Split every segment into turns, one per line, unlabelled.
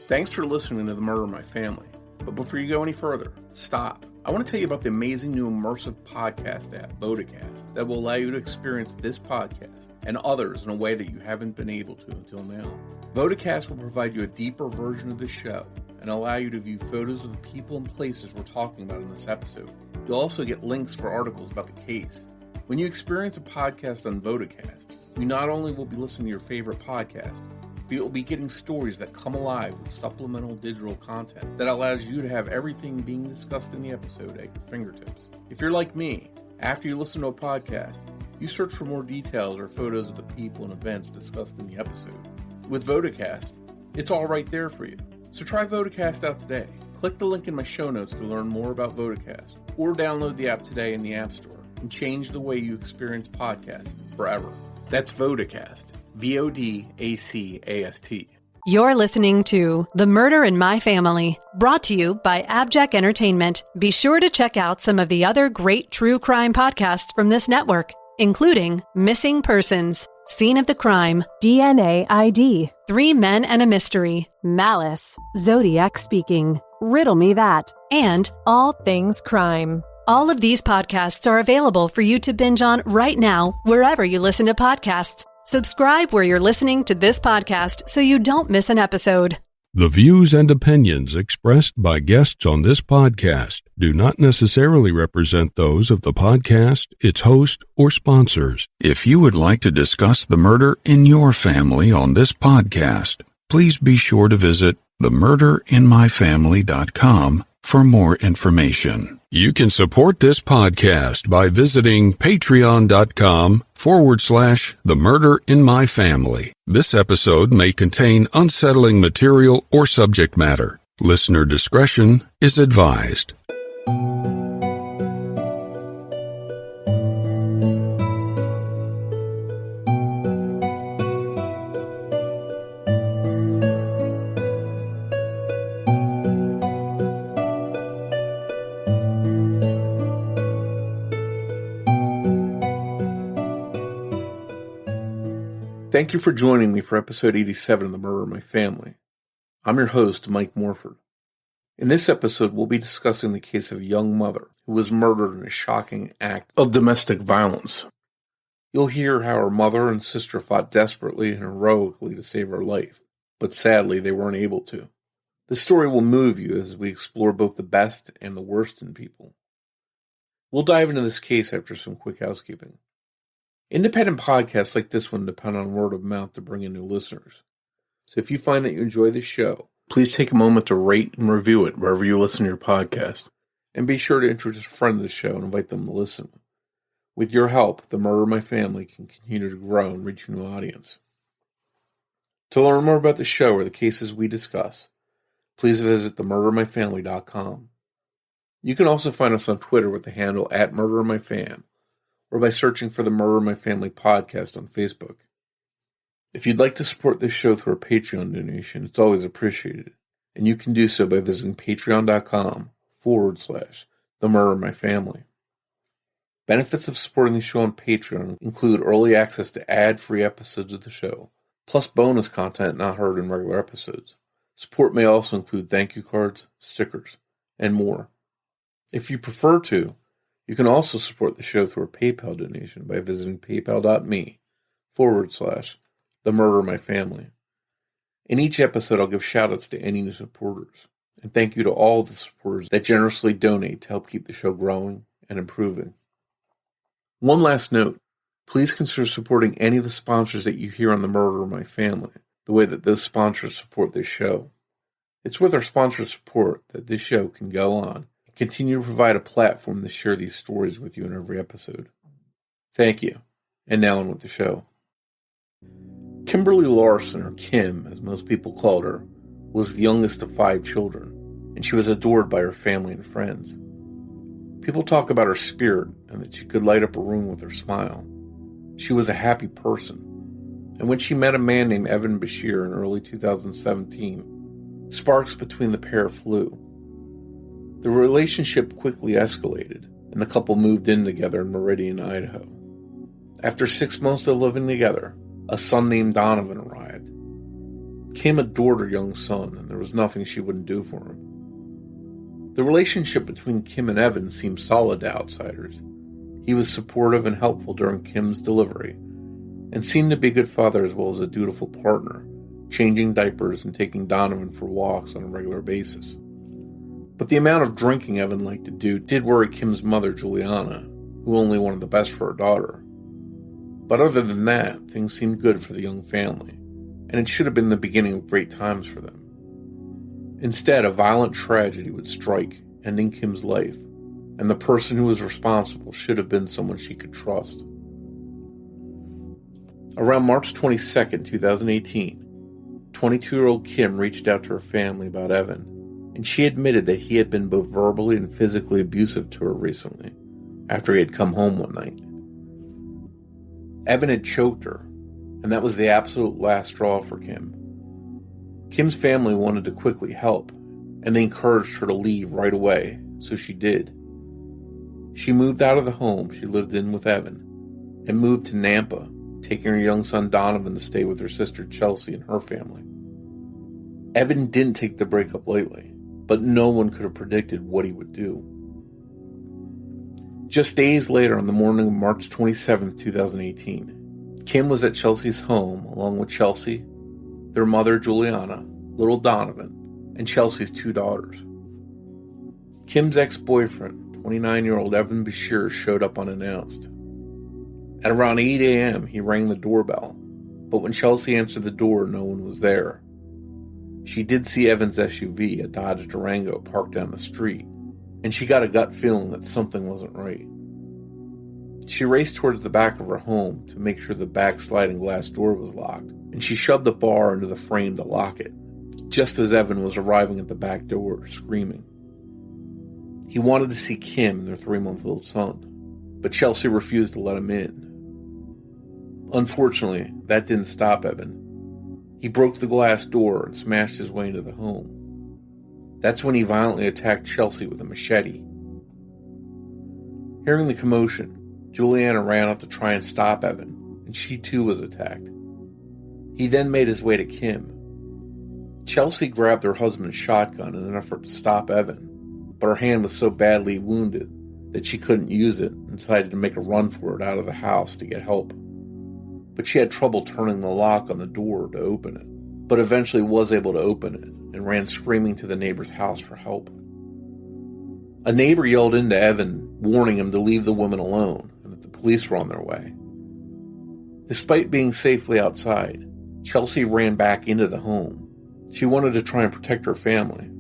Thanks for listening to The Murder of My Family. But before you go any further, stop. I want to tell you about the amazing new immersive podcast app, Vodacast, that will allow you to experience this podcast and others in a way that you haven't been able to until now. Vodacast will provide you a deeper version of the show and allow you to view photos of the people and places we're talking about in this episode. You'll also get links for articles about the case. When you experience a podcast on Vodacast, you not only will be listening to your favorite podcast, but you'll be getting stories that come alive with supplemental digital content that allows you to have everything being discussed in the episode at your fingertips. If you're like me, after you listen to a podcast, you search for more details or photos of the people and events discussed in the episode. With Vodacast, it's all right there for you. So try Vodacast out today. Click the link in my show notes to learn more about Vodacast, or download the app today in the App Store and change the way you experience podcasts forever. That's Vodacast. Vodacast.
You're listening to The Murder in My Family, brought to you by AbJack Entertainment. Be sure to check out some of the other great true crime podcasts from this network, including Missing Persons, Scene of the Crime, DNA ID, 3 Men and a Mystery, Malice, Zodiac Speaking, Riddle Me That, and All Things Crime. All of these podcasts are available for you to binge on right now, wherever you listen to podcasts. Subscribe where you're listening to this podcast so you don't miss an episode.
The views and opinions expressed by guests on this podcast do not necessarily represent those of the podcast, its host, or sponsors. If you would like to discuss the murder in your family on this podcast, please be sure to visit themurderinmyfamily.com for more information. You can support this podcast by visiting patreon.com/The Murder in My Family. This episode may contain unsettling material or subject matter. Listener discretion is advised.
Thank you for joining me for episode 87 of The Murder of My Family. I'm your host, Mike Morford. In this episode, we'll be discussing the case of a young mother who was murdered in a shocking act of domestic violence. You'll hear how her mother and sister fought desperately and heroically to save her life, but sadly they weren't able to. The story will move you as we explore both the best and the worst in people. We'll dive into this case after some quick housekeeping. Independent podcasts like this one depend on word of mouth to bring in new listeners. So if you find that you enjoy this show, please take a moment to rate and review it wherever you listen to your podcast. And be sure to introduce a friend to the show and invite them to listen. With your help, The Murder of My Family can continue to grow and reach a new audience. To learn more about the show or the cases we discuss, please visit themurderofmyfamily.com. You can also find us on Twitter with the handle @MurderOfMyFam, or by searching for the Murder of My Family podcast on Facebook. If you'd like to support this show through a Patreon donation, it's always appreciated, and you can do so by visiting patreon.com/The Murder of My Family. Benefits of supporting the show on Patreon include early access to ad-free episodes of the show, plus bonus content not heard in regular episodes. Support may also include thank you cards, stickers, and more. If you prefer to, you can also support the show through a PayPal donation by visiting paypal.me/The Murder of My Family. In each episode, I'll give shoutouts to any new supporters, and thank you to all the supporters that generously donate to help keep the show growing and improving. One last note, please consider supporting any of the sponsors that you hear on The Murder of My Family, the way that those sponsors support this show. It's with our sponsor support that this show can go on continue to provide a platform to share these stories with you in every episode. Thank you. And now on with the show. Kymberlee Larsen, or Kim, as most people called her, was the youngest of 5 children, and she was adored by her family and friends. People talk about her spirit and that she could light up a room with her smile. She was a happy person, and when she met a man named Evan Bashir in early 2017, sparks between the pair flew. The relationship quickly escalated, and the couple moved in together in Meridian, Idaho. After 6 months of living together, a son named Donovan arrived. Kim adored her young son, and there was nothing she wouldn't do for him. The relationship between Kim and Evan seemed solid to outsiders. He was supportive and helpful during Kim's delivery, and seemed to be a good father as well as a dutiful partner, changing diapers and taking Donovan for walks on a regular basis. But the amount of drinking Evan liked to do did worry Kim's mother, Juliana, who only wanted the best for her daughter. But other than that, things seemed good for the young family, and it should have been the beginning of great times for them. Instead, a violent tragedy would strike, ending Kim's life, and the person who was responsible should have been someone she could trust. Around March 22, 2018, 22-year-old Kim reached out to her family about Evan, and she admitted that he had been both verbally and physically abusive to her recently, after he had come home one night. Evan had choked her, and that was the absolute last straw for Kim. Kim's family wanted to quickly help, and they encouraged her to leave right away, so she did. She moved out of the home she lived in with Evan, and moved to Nampa, taking her young son Donovan to stay with her sister Chelsea and her family. Evan didn't take the breakup lightly, but no one could have predicted what he would do. Just days later, on the morning of March 27, 2018, Kim was at Chelsea's home along with Chelsea, their mother Juliana, little Donovan, and Chelsea's 2 daughters. Kim's ex-boyfriend, 29-year-old Evan Bashir, showed up unannounced. At around 8 a.m., he rang the doorbell, but when Chelsea answered the door, no one was there. She did see Evan's SUV, a Dodge Durango, parked down the street, and she got a gut feeling that something wasn't right. She raced towards the back of her home to make sure the back sliding glass door was locked, and she shoved the bar into the frame to lock it, just as Evan was arriving at the back door, screaming. He wanted to see Kim and their 3-month-old son, but Chelsea refused to let him in. Unfortunately, that didn't stop Evan. He broke the glass door and smashed his way into the home. That's when he violently attacked Chelsea with a machete. Hearing the commotion, Juliana ran up to try and stop Evan, and she too was attacked. He then made his way to Kim. Chelsea grabbed her husband's shotgun in an effort to stop Evan, but her hand was so badly wounded that she couldn't use it and decided to make a run for it out of the house to get help. But she had trouble turning the lock on the door to open it, but eventually was able to open it and ran screaming to the neighbor's house for help. A neighbor yelled into Evan, warning him to leave the woman alone and that the police were on their way. Despite being safely outside, Chelsea ran back into the home. She wanted to try and protect her family.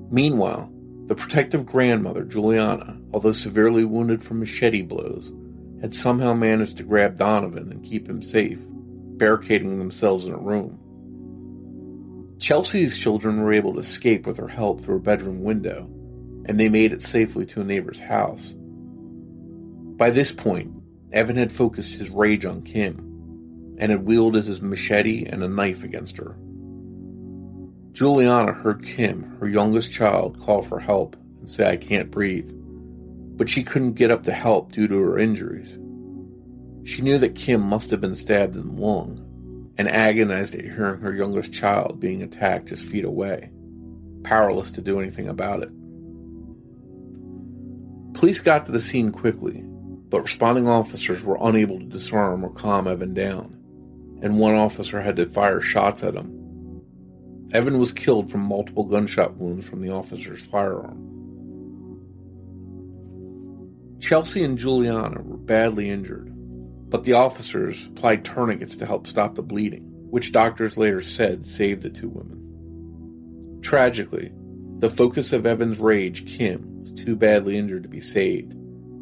Meanwhile, the protective grandmother, Juliana, although severely wounded from machete blows, had somehow managed to grab Donovan and keep him safe, barricading themselves in a room. Chelsea's children were able to escape with her help through a bedroom window, and they made it safely to a neighbor's house. By this point, Evan had focused his rage on Kim, and had wielded his machete and a knife against her. Juliana heard Kim, her youngest child, call for help and say, "I can't breathe," but she couldn't get up to help due to her injuries. She knew that Kim must have been stabbed in the lung, and agonized at hearing her youngest child being attacked just feet away, powerless to do anything about it. Police got to the scene quickly, but responding officers were unable to disarm or calm Evan down, and one officer had to fire shots at him. Evan was killed from multiple gunshot wounds from the officer's firearm. Chelsea and Juliana were badly injured, but the officers applied tourniquets to help stop the bleeding, which doctors later said saved the 2 women. Tragically, the focus of Evan's rage, Kim, was too badly injured to be saved,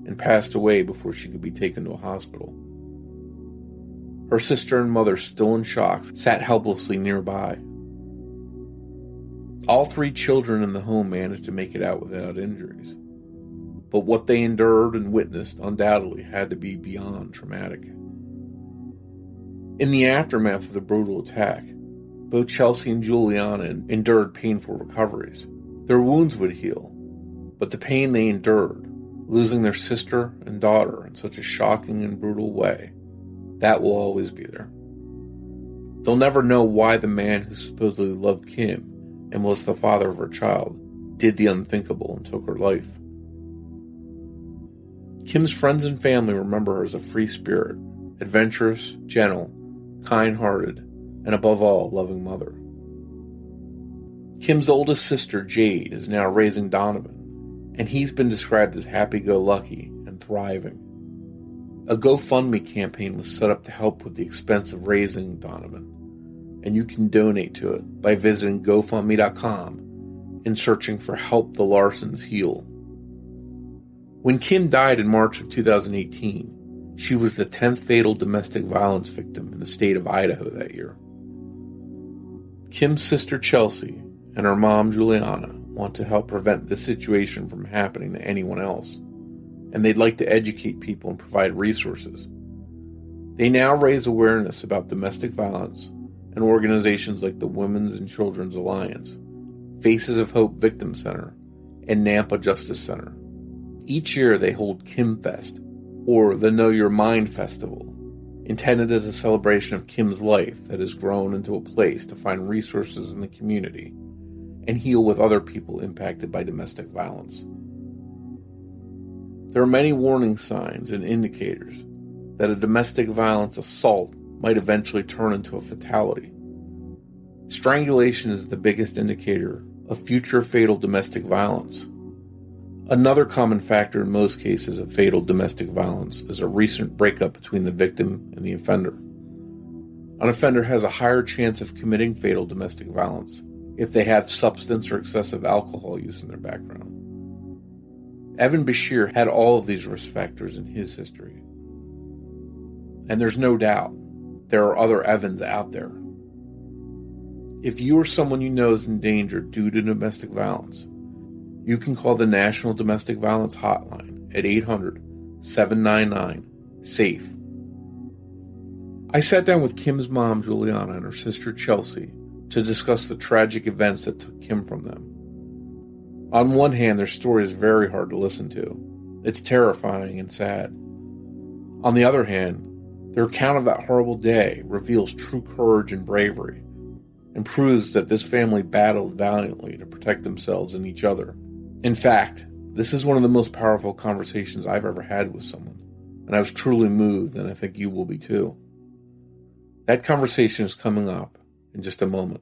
and passed away before she could be taken to a hospital. Her sister and mother, still in shock, sat helplessly nearby. All 3 children in the home managed to make it out without injuries, but what they endured and witnessed undoubtedly had to be beyond traumatic. In the aftermath of the brutal attack, both Chelsea and Juliana endured painful recoveries. Their wounds would heal, but the pain they endured, losing their sister and daughter in such a shocking and brutal way, that will always be there. They'll never know why the man who supposedly loved Kim and was the father of her child did the unthinkable and took her life. Kim's friends and family remember her as a free spirit, adventurous, gentle, kind-hearted, and above all, loving mother. Kim's oldest sister, Jade, is now raising Donovan, and he's been described as happy-go-lucky and thriving. A GoFundMe campaign was set up to help with the expense of raising Donovan, and you can donate to it by visiting GoFundMe.com and searching for Help the Larsens Heal. When Kim died in March of 2018, she was the 10th fatal domestic violence victim in the state of Idaho that year. Kim's sister Chelsea and her mom Juliana want to help prevent this situation from happening to anyone else, and they'd like to educate people and provide resources. They now raise awareness about domestic violence, and organizations like the Women's and Children's Alliance, Faces of Hope Victim Center, and Nampa Justice Center. Each year they hold Kim Fest, or the Know Your Mind Festival, intended as a celebration of Kim's life that has grown into a place to find resources in the community and heal with other people impacted by domestic violence. There are many warning signs and indicators that a domestic violence assault might eventually turn into a fatality. Strangulation is the biggest indicator of future fatal domestic violence. Another common factor in most cases of fatal domestic violence is a recent breakup between the victim and the offender. An offender has a higher chance of committing fatal domestic violence if they have substance or excessive alcohol use in their background. Evan Bashir had all of these risk factors in his history. And there's no doubt there are other Evans out there. If you or someone you know is in danger due to domestic violence, you can call the National Domestic Violence Hotline at 800-799-SAFE. I sat down with Kim's mom, Juliana, and her sister, Chelsea, to discuss the tragic events that took Kim from them. On one hand, their story is very hard to listen to. It's terrifying and sad. On the other hand, their account of that horrible day reveals true courage and bravery, and proves that this family battled valiantly to protect themselves and each other. In fact, this is one of the most powerful conversations I've ever had with someone, and I was truly moved, and I think you will be too. That conversation is coming up in just a moment.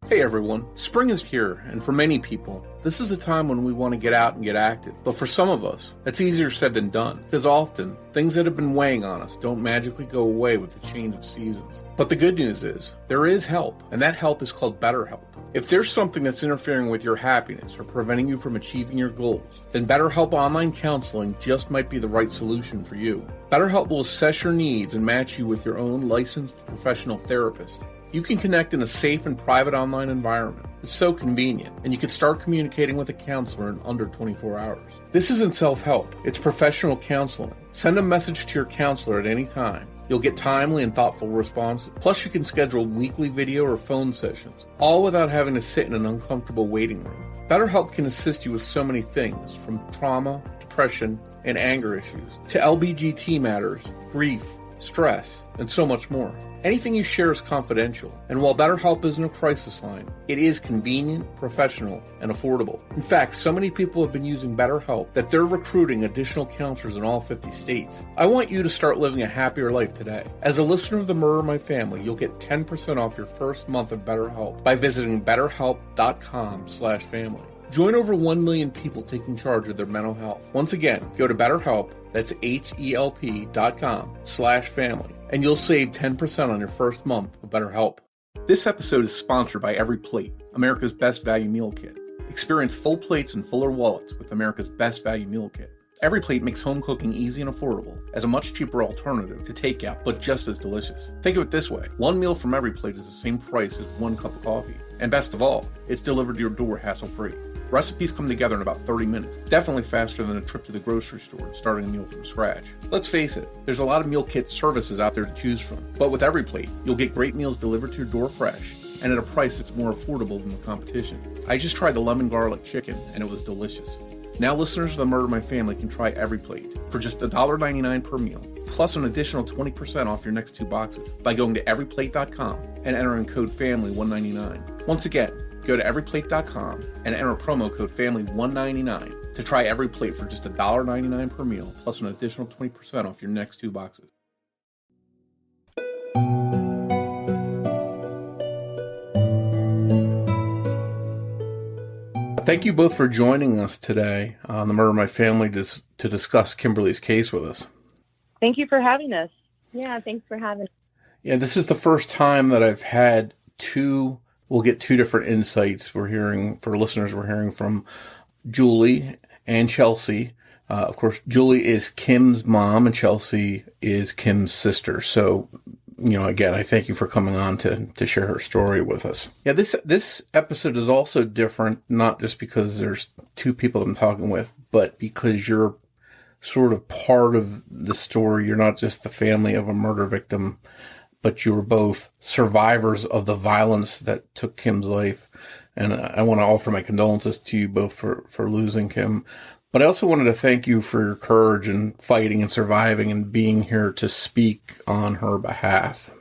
Hey everyone, spring is here, and for many people, this is a time when we want to get out and get active. But for some of us, that's easier said than done, because often, things that have been weighing on us don't magically go away with the change of seasons. But the good news is, there is help, and that help is called BetterHelp. If there's something that's interfering with your happiness or preventing you from achieving your goals, then BetterHelp Online Counseling just might be the right solution for you. BetterHelp will assess your needs and match you with your own licensed professional therapist. You can connect in a safe and private online environment. It's so convenient, and you can start communicating with a counselor in under 24 hours. This isn't self-help, it's professional counseling. Send a message to your counselor at any time. You'll get timely and thoughtful responses. Plus, you can schedule weekly video or phone sessions, all without having to sit in an uncomfortable waiting room. BetterHelp can assist you with so many things, from trauma, depression, and anger issues, to LBGT matters, grief, stress, and so much more. Anything you share is confidential, and while BetterHelp isn't a crisis line, it is convenient, professional, and affordable. In fact, so many people have been using BetterHelp that they're recruiting additional counselors in all 50 states. I want you to start living a happier life today. As a listener of The Murder in My Family, you'll get 10% off your first month of BetterHelp by visiting BetterHelp.com/family. Join over 1 million people taking charge of their mental health. Once again, go to BetterHelp, that's HELP.com/family. And you'll save 10% on your first month of BetterHelp. This episode is sponsored by Every Plate, America's Best Value Meal Kit. Experience full plates and fuller wallets with America's Best Value Meal Kit. Every Plate makes home cooking easy and affordable as a much cheaper alternative to takeout, but just as delicious. Think of it this way. One meal from Every Plate is the same price as 1 cup of coffee. And best of all, it's delivered to your door hassle-free. Recipes come together in about 30 minutes, definitely faster than a trip to the grocery store and starting a meal from scratch. Let's face it, there's a lot of meal kit services out there to choose from, but with Every Plate, you'll get great meals delivered to your door fresh, and at a price that's more affordable than the competition. I just tried the lemon garlic chicken, and it was delicious. Now listeners of the Murder My Family can try Every Plate for just $1.99 per meal, plus an additional 20% off your next 2 boxes by going to everyplate.com and entering code FAMILY199. Once again, go to everyplate.com and enter promo code FAMILY199 to try Every Plate for just $1.99 per meal, plus an additional 20% off your next 2 boxes. Thank you both for joining us today on the Murder My Family to discuss Kymberlee's case with us.
Thank you for having us. Yeah, thanks for having us.
Yeah, this is the first time that I've had we'll get 2 different insights. We're hearing from Julie and Chelsea. Of course, Julie is Kim's mom and Chelsea is Kim's sister. So, again, I thank you for coming on to share her story with us. Yeah, this episode is also different, not just because there's 2 people I'm talking with, but because you're sort of part of the story. You're not just the family of a murder victim, but you were both survivors of the violence that took Kim's life. And I want to offer my condolences to you both for losing Kim. But I also wanted to thank you for your courage and fighting and surviving and being here to speak on her behalf.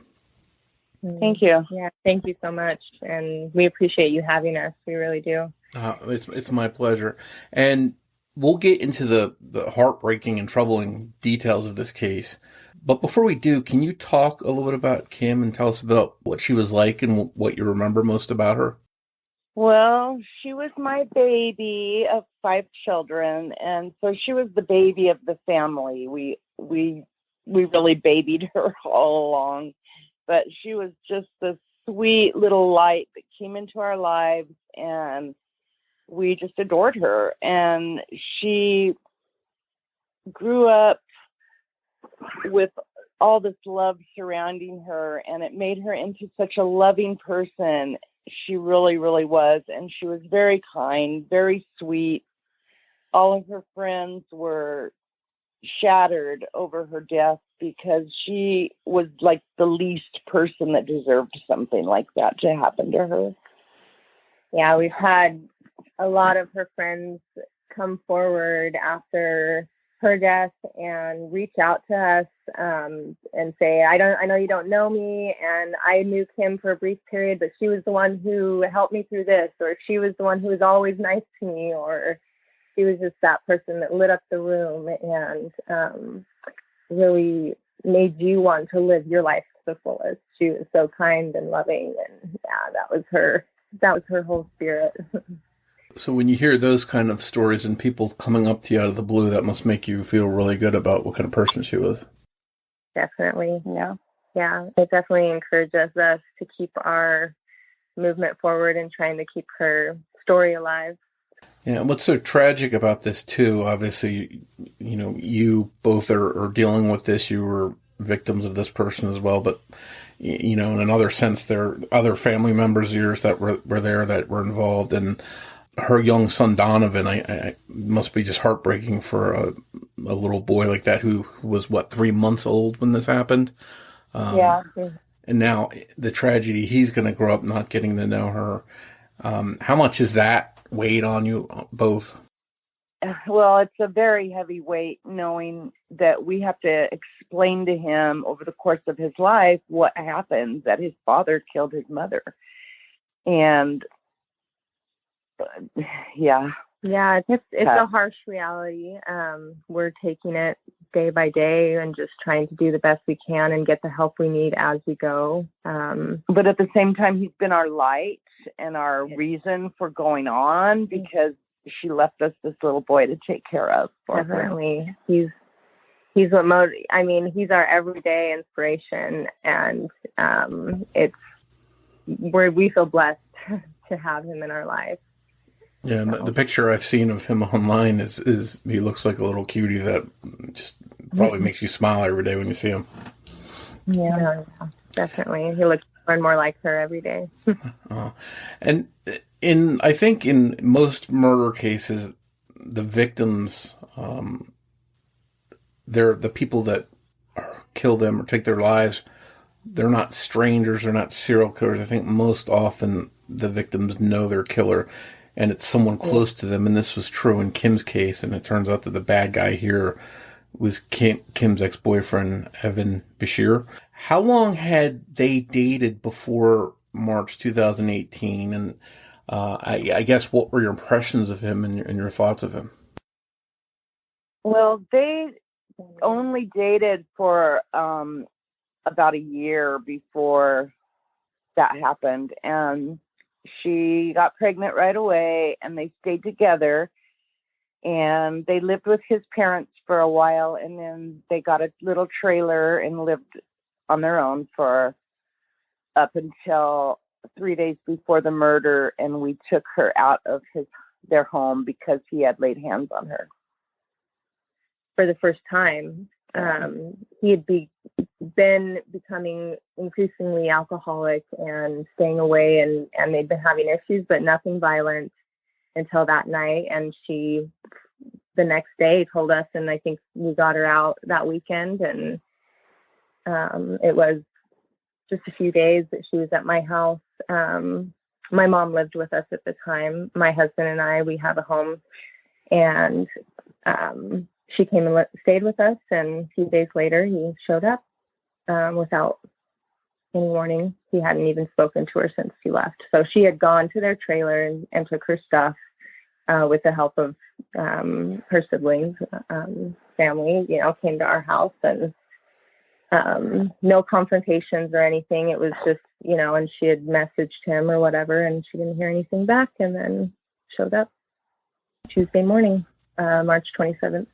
Thank you. Yeah, thank you so much. And we appreciate you having us. We really do.
It's my pleasure. And we'll get into the heartbreaking and troubling details of this case. But before we do, can you talk a little bit about Kim and tell us about what she was like and what you remember most about her?
Well, she was my baby of 5 children, and so she was the baby of the family. We really babied her all along, but she was just this sweet little light that came into our lives, and we just adored her. And she grew up with all this love surrounding her, and it made her into such a loving person. She really, really was. And she was very kind, very sweet. All of her friends were shattered over her death because she was like the least person that deserved something like that to happen to her.
Yeah, we've had a lot of her friends come forward after her death and reach out to us and say, I know you don't know me, and I knew Kim for a brief period, but she was the one who helped me through this, or she was the one who was always nice to me, or she was just that person that lit up the room and really made you want to live your life to the fullest. She was so kind and loving, and yeah, that was her whole spirit.
So when you hear those kind of stories and people coming up to you out of the blue, that must make you feel really good about what kind of person she was.
Definitely. Yeah. It definitely encourages us to keep our movement forward and trying to keep her story alive.
Yeah. And what's so tragic about this too, obviously, you both are dealing with this. You were victims of this person as well, but in another sense, there are other family members of yours that were there that were involved, and her young son, Donovan, I must be just heartbreaking for a little boy like that who was, 3 months old when this happened?
Yeah.
And now the tragedy, he's going to grow up not getting to know her. How much has that weighed on you both?
Well, it's a very heavy weight knowing that we have to explain to him over the course of his life what happened, that his father killed his mother. And yeah,
it's a harsh reality. We're taking it day by day and just trying to do the best we can and get the help we need as we go.
But at the same time, he's been our light and our reason for going on, because she left us this little boy to take care of for
Definitely. Her. He's what he's our everyday inspiration, and we feel blessed to have him in our life.
Yeah, and the picture I've seen of him online is he looks like a little cutie that just probably makes you smile every day when you see him.
Yeah, definitely. He looks more and more like her every day.
And I think in most murder cases, the victims, they're the people that kill them or take their lives. They're not strangers. They're not serial killers. I think most often the victims know their killer. and it's someone close to them. And this was true in Kim's case. And it turns out that the bad guy here was Kim's ex-boyfriend, Evan Bashir. How long had they dated before March 2018? And I guess what were your impressions of him and your thoughts of him?
Well, they only dated for about a year before that happened. And she got pregnant right away, and they stayed together. And they lived with his parents for a while, and then they got a little trailer and lived on their own for up until 3 days before the murder. And we took her out of their home because he had laid hands on her.
For the first time, he had been becoming increasingly alcoholic and staying away, and they'd been having issues, but nothing violent until that night. And she, the next day, told us, and I think we got her out that weekend, and it was just a few days that she was at my house. My mom lived with us at the time. My husband and I, we have a home, and she came and stayed with us, and a few days later he showed up without any warning. He hadn't even spoken to her since he left. So she had gone to their trailer and took her stuff with the help of her siblings, family, came to our house, and no confrontations or anything. It was just, and she had messaged him or whatever, and she didn't hear anything back, and then showed up Tuesday morning, March 27th,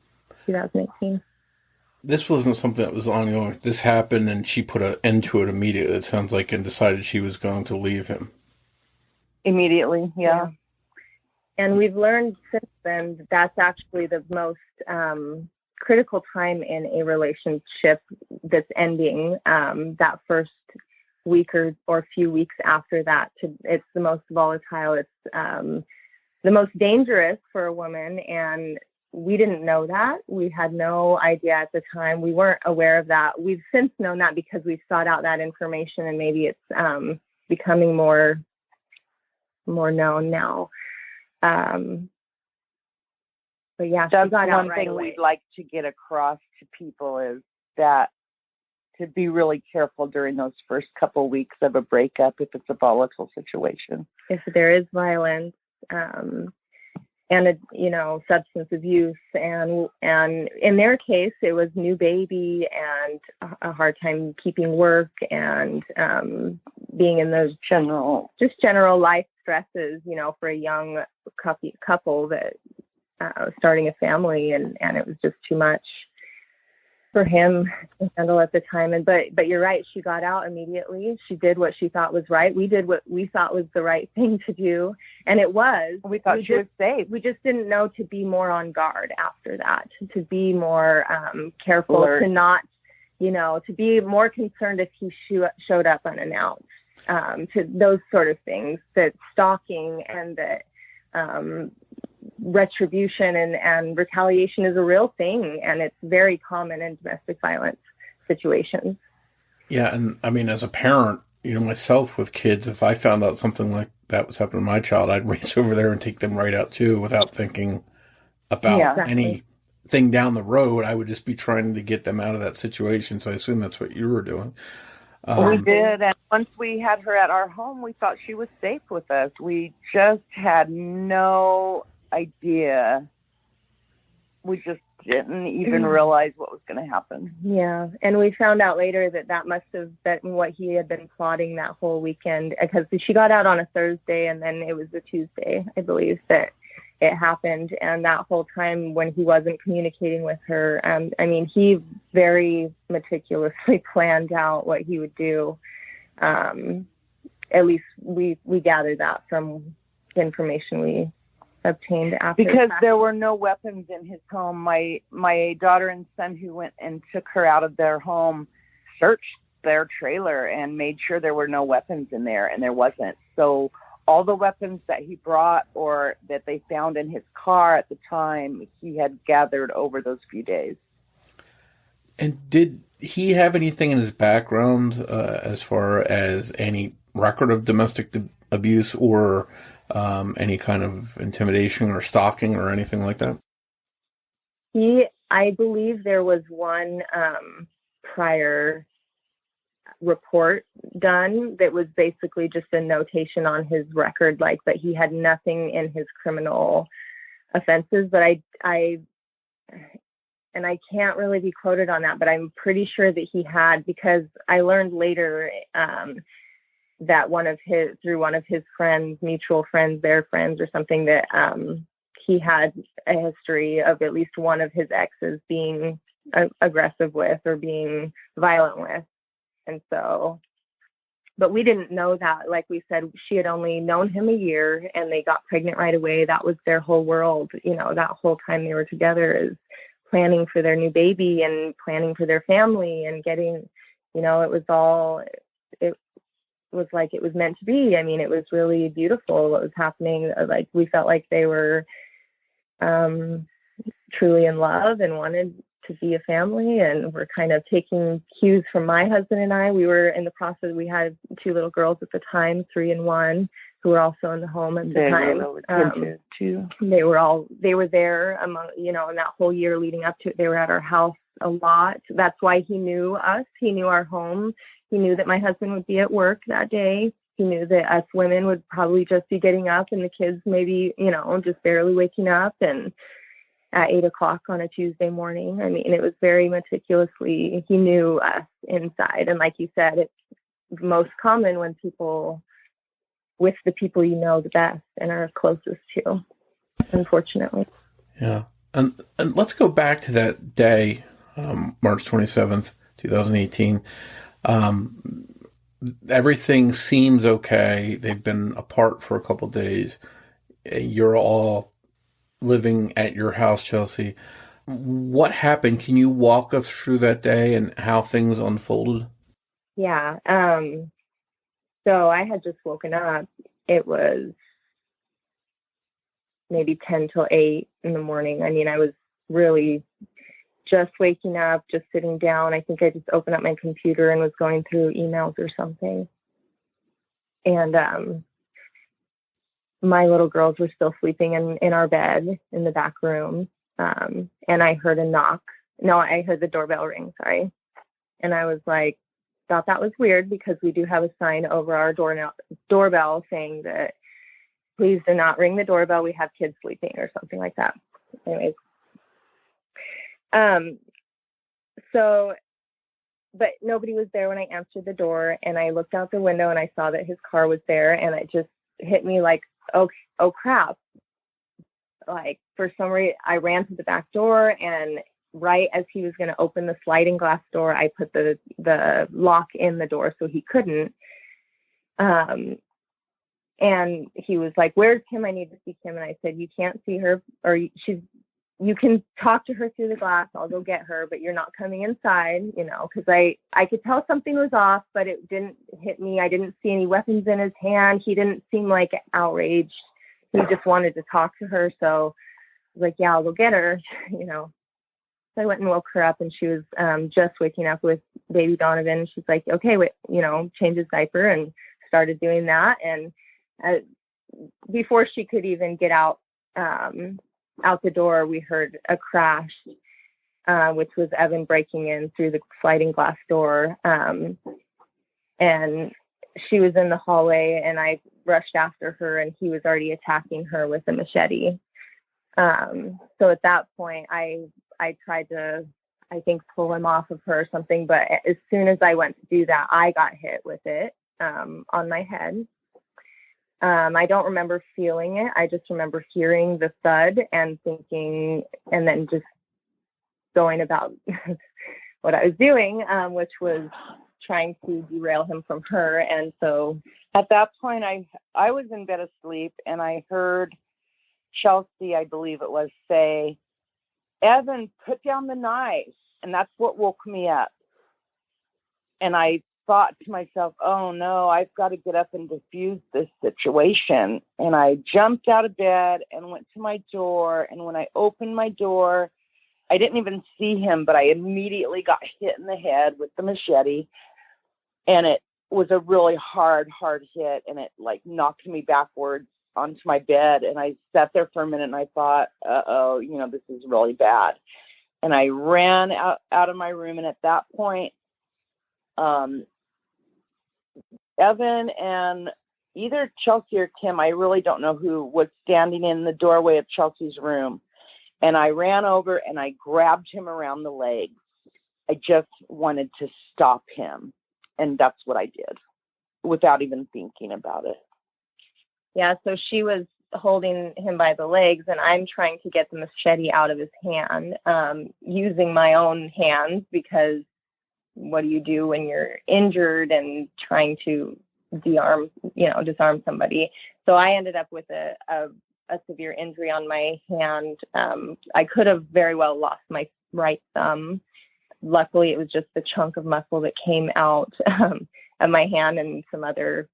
2018.
This wasn't something that was ongoing. This happened, and she put an end to it immediately, it sounds like, and decided she was going to leave him.
Immediately, yeah.
And we've learned since then that that's actually the most critical time in a relationship that's ending. That first week or few weeks after that, it's the most volatile. It's the most dangerous for a woman, and we didn't know that. We had no idea at the time. We weren't aware of that. We've since known that because we've sought out that information, and maybe it's becoming more known now. But yeah,
that's
one
right thing away. We'd like to get across to people is that to be really careful during those first couple weeks of a breakup if it's a volatile situation.
If there is violence, and substance abuse, and in their case, it was new baby and a hard time keeping work and being in those general life stresses, for a young couple that starting a family, and it was just too much for him to handle at the time. But you're right, she got out immediately. She did what she thought was right. We did what we thought was the right thing to do, and it was.
We thought she was safe.
We just didn't know to be more on guard after that, to be more careful, alert. To not, to be more concerned if he showed up unannounced, to those sort of things, that stalking and that retribution and retaliation is a real thing, and it's very common in domestic violence situations.
Yeah, and I mean, as a parent, myself with kids, if I found out something like that was happening to my child, I'd race over there and take them right out too, without thinking about anything down the road. I would just be trying to get them out of that situation. So I assume that's what you were doing.
We did, and once we had her at our home, we thought she was safe with us. We just had no idea. We just didn't even realize what was going to happen.
Yeah, and we found out later that must have been what he had been plotting that whole weekend, because she got out on a Thursday, and then it was a Tuesday, I believe, that it happened. And that whole time when he wasn't communicating with her, he very meticulously planned out what he would do. At least we gathered that from the information we obtained after.
Because there were no weapons in his home. My daughter and son who went and took her out of their home searched their trailer and made sure there were no weapons in there, and there wasn't. So all the weapons that he brought or that they found in his car at the time, he had gathered over those few days.
And did he have anything in his background as far as any record of domestic abuse or any kind of intimidation or stalking or anything like that?
I believe there was one prior report done that was basically just a notation on his record, but he had nothing in his criminal offenses. But I can't really be quoted on that, but I'm pretty sure that he had, because I learned later that through one of his friends, mutual friends, their friends or something, that he had a history of at least one of his exes being aggressive with or being violent with. And so, but we didn't know that. Like we said, she had only known him a year and they got pregnant right away. That was their whole world. That whole time they were together is planning for their new baby and planning for their family and getting, it was like it was meant to be. I mean, it was really beautiful what was happening. Like, we felt like they were truly in love and wanted to be a family, and we're kind of taking cues from my husband and I. We were in the process. We had 2 little girls at the time, 3 and 1, who were also in the home at the time.
Too.
They were there among, in that whole year leading up to it. They were at our house a lot. That's why he knew us. He knew our home. He knew that my husband would be at work that day. He knew that us women would probably just be getting up and the kids maybe, just barely waking up, and at 8:00 on a Tuesday morning. I mean, it was very meticulously, he knew us inside. And like you said, it's most common when with the people the best and are closest to, unfortunately.
Yeah. And let's go back to that day, March 27th, 2018. Everything seems okay. They've been apart for a couple of days. You're all living at your house, Chelsea. What happened? Can you walk us through that day and how things unfolded?
Yeah. So I had just woken up. It was maybe 10 till 8 in the morning. I mean, I was really just waking up, just sitting down. I think I just opened up my computer and was going through emails or something. And my little girls were still sleeping in our bed in the back room. And I heard a knock. No, I heard the doorbell ring, sorry. And I was like, thought that was weird, because we do have a sign over our doorbell saying that please do not ring the doorbell. We have kids sleeping or something like that. Anyways. But nobody was there when I answered the door, and I looked out the window and I saw that his car was there, and it just hit me like, oh crap. Like, for some reason, I ran to the back door, and right as he was going to open the sliding glass door, I put the lock in the door so he couldn't. And he was like, "Where's Kim? I need to see Kim." And I said, "You can't see her, or you can talk to her through the glass. I'll go get her, but you're not coming inside," because I could tell something was off, but it didn't hit me. I didn't see any weapons in his hand. He didn't seem like outraged. He just wanted to talk to her. So I was like, "Yeah, I'll go get her," So I went and woke her up, and she was just waking up with baby Donovan. She's like, "Okay, wait," change his diaper, and started doing that. And before she could even get out the door, we heard a crash, which was Evan breaking in through the sliding glass door. And she was in the hallway, and I rushed after her, and he was already attacking her with a machete. So at that point, I tried to, I think, pull him off of her or something. But as soon as I went to do that, I got hit with it on my head. I don't remember feeling it. I just remember hearing the thud and thinking, and then just going about what I was doing, which was trying to derail him from her. And so
at that point, I was in bed asleep, and I heard Chelsea, I believe it was, say, "Evan, put down the knife." And that's what woke me up. And I thought to myself, "Oh no, I've got to get up and defuse this situation." And I jumped out of bed and went to my door. And when I opened my door, I didn't even see him, but I immediately got hit in the head with the machete. And it was a really hard hit. And it like knocked me backwards onto my bed, and I sat there for a minute, and I thought, uh-oh, this is really bad. And I ran out of my room, and at that point, Evan and either Chelsea or Kim, I really don't know who, was standing in the doorway of Chelsea's room. And I ran over and I grabbed him around the legs. I just wanted to stop him. And that's what I did without even thinking about it.
Yeah, so she was holding him by the legs, and I'm trying to get the machete out of his hand, using my own hands, because what do you do when you're injured and trying to disarm somebody? So I ended up with a severe injury on my hand. I could have very well lost my right thumb. Luckily, it was just the chunk of muscle that came out of my hand and some other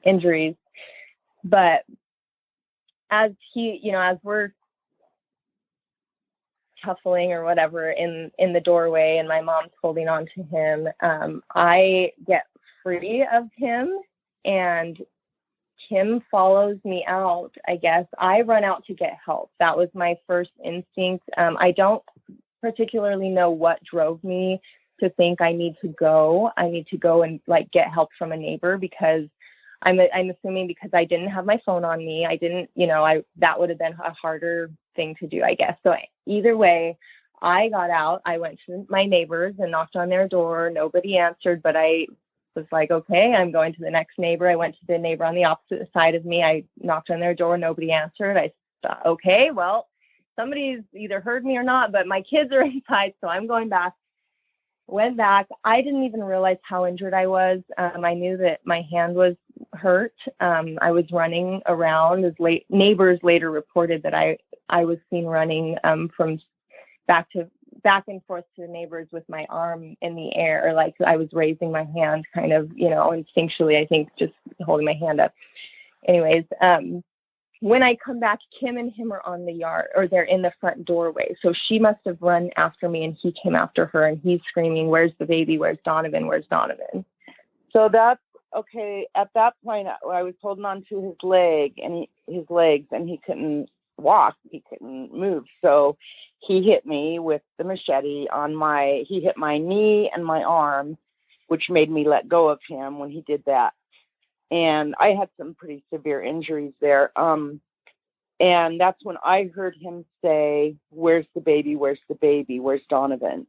injuries. But as we're shuffling or whatever in the doorway, and my mom's holding on to him, I get free of him, and Kim follows me out. I guess I run out to get help. That was my first instinct. I don't particularly know what drove me to think I need to go and like get help from a neighbor, because I'm assuming because I didn't have my phone on me. I didn't, that would have been a harder thing to do, I guess. So either way, I got out. I went to my neighbors and knocked on their door. Nobody answered, but I was like, okay, I'm going to the next neighbor. I went to the neighbor on the opposite side of me. I knocked on their door. Nobody answered. I thought, okay, well, somebody's either heard me or not, but my kids are inside, so I'm going back. Went back. I didn't even realize how injured I was. I knew that my hand was hurt. I was running around. Neighbors later reported that I was seen running from back and forth to the neighbors with my arm in the air, like I was raising my hand, kind of, instinctually, I think, just holding my hand up. Anyways, when I come back, Kim and him are on the yard, or they're in the front doorway. So she must have run after me, and he came after her, and he's screaming, "Where's the baby? Where's Donovan? Where's Donovan?"
So that's okay. At that point, I was holding on to his legs, and he couldn't walk. He couldn't move. So he hit me with the machete he hit my knee and my arm, which made me let go of him when he did that. And I had some pretty severe injuries there. And that's when I heard him say, "Where's the baby? Where's the baby? Where's Donovan?"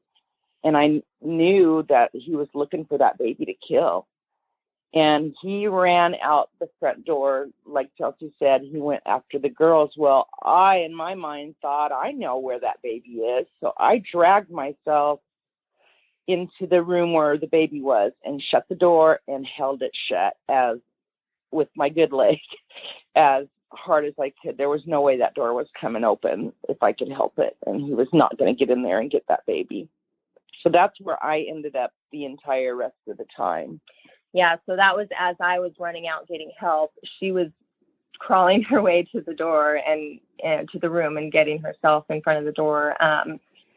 And I knew that he was looking for that baby to kill. And he ran out the front door. Like Chelsea said, he went after the girls. Well, I, in my mind, thought, I know where that baby is. So I dragged myself into the room where the baby was and shut the door and held it shut with my good leg as hard as I could. There was no way that door was coming open if I could help it. And he was not going to get in there and get that baby. So that's where I ended up the entire rest of the time.
Yeah, so that was as I was running out getting help. She was crawling her way to the door and to the room and getting herself in front of the door.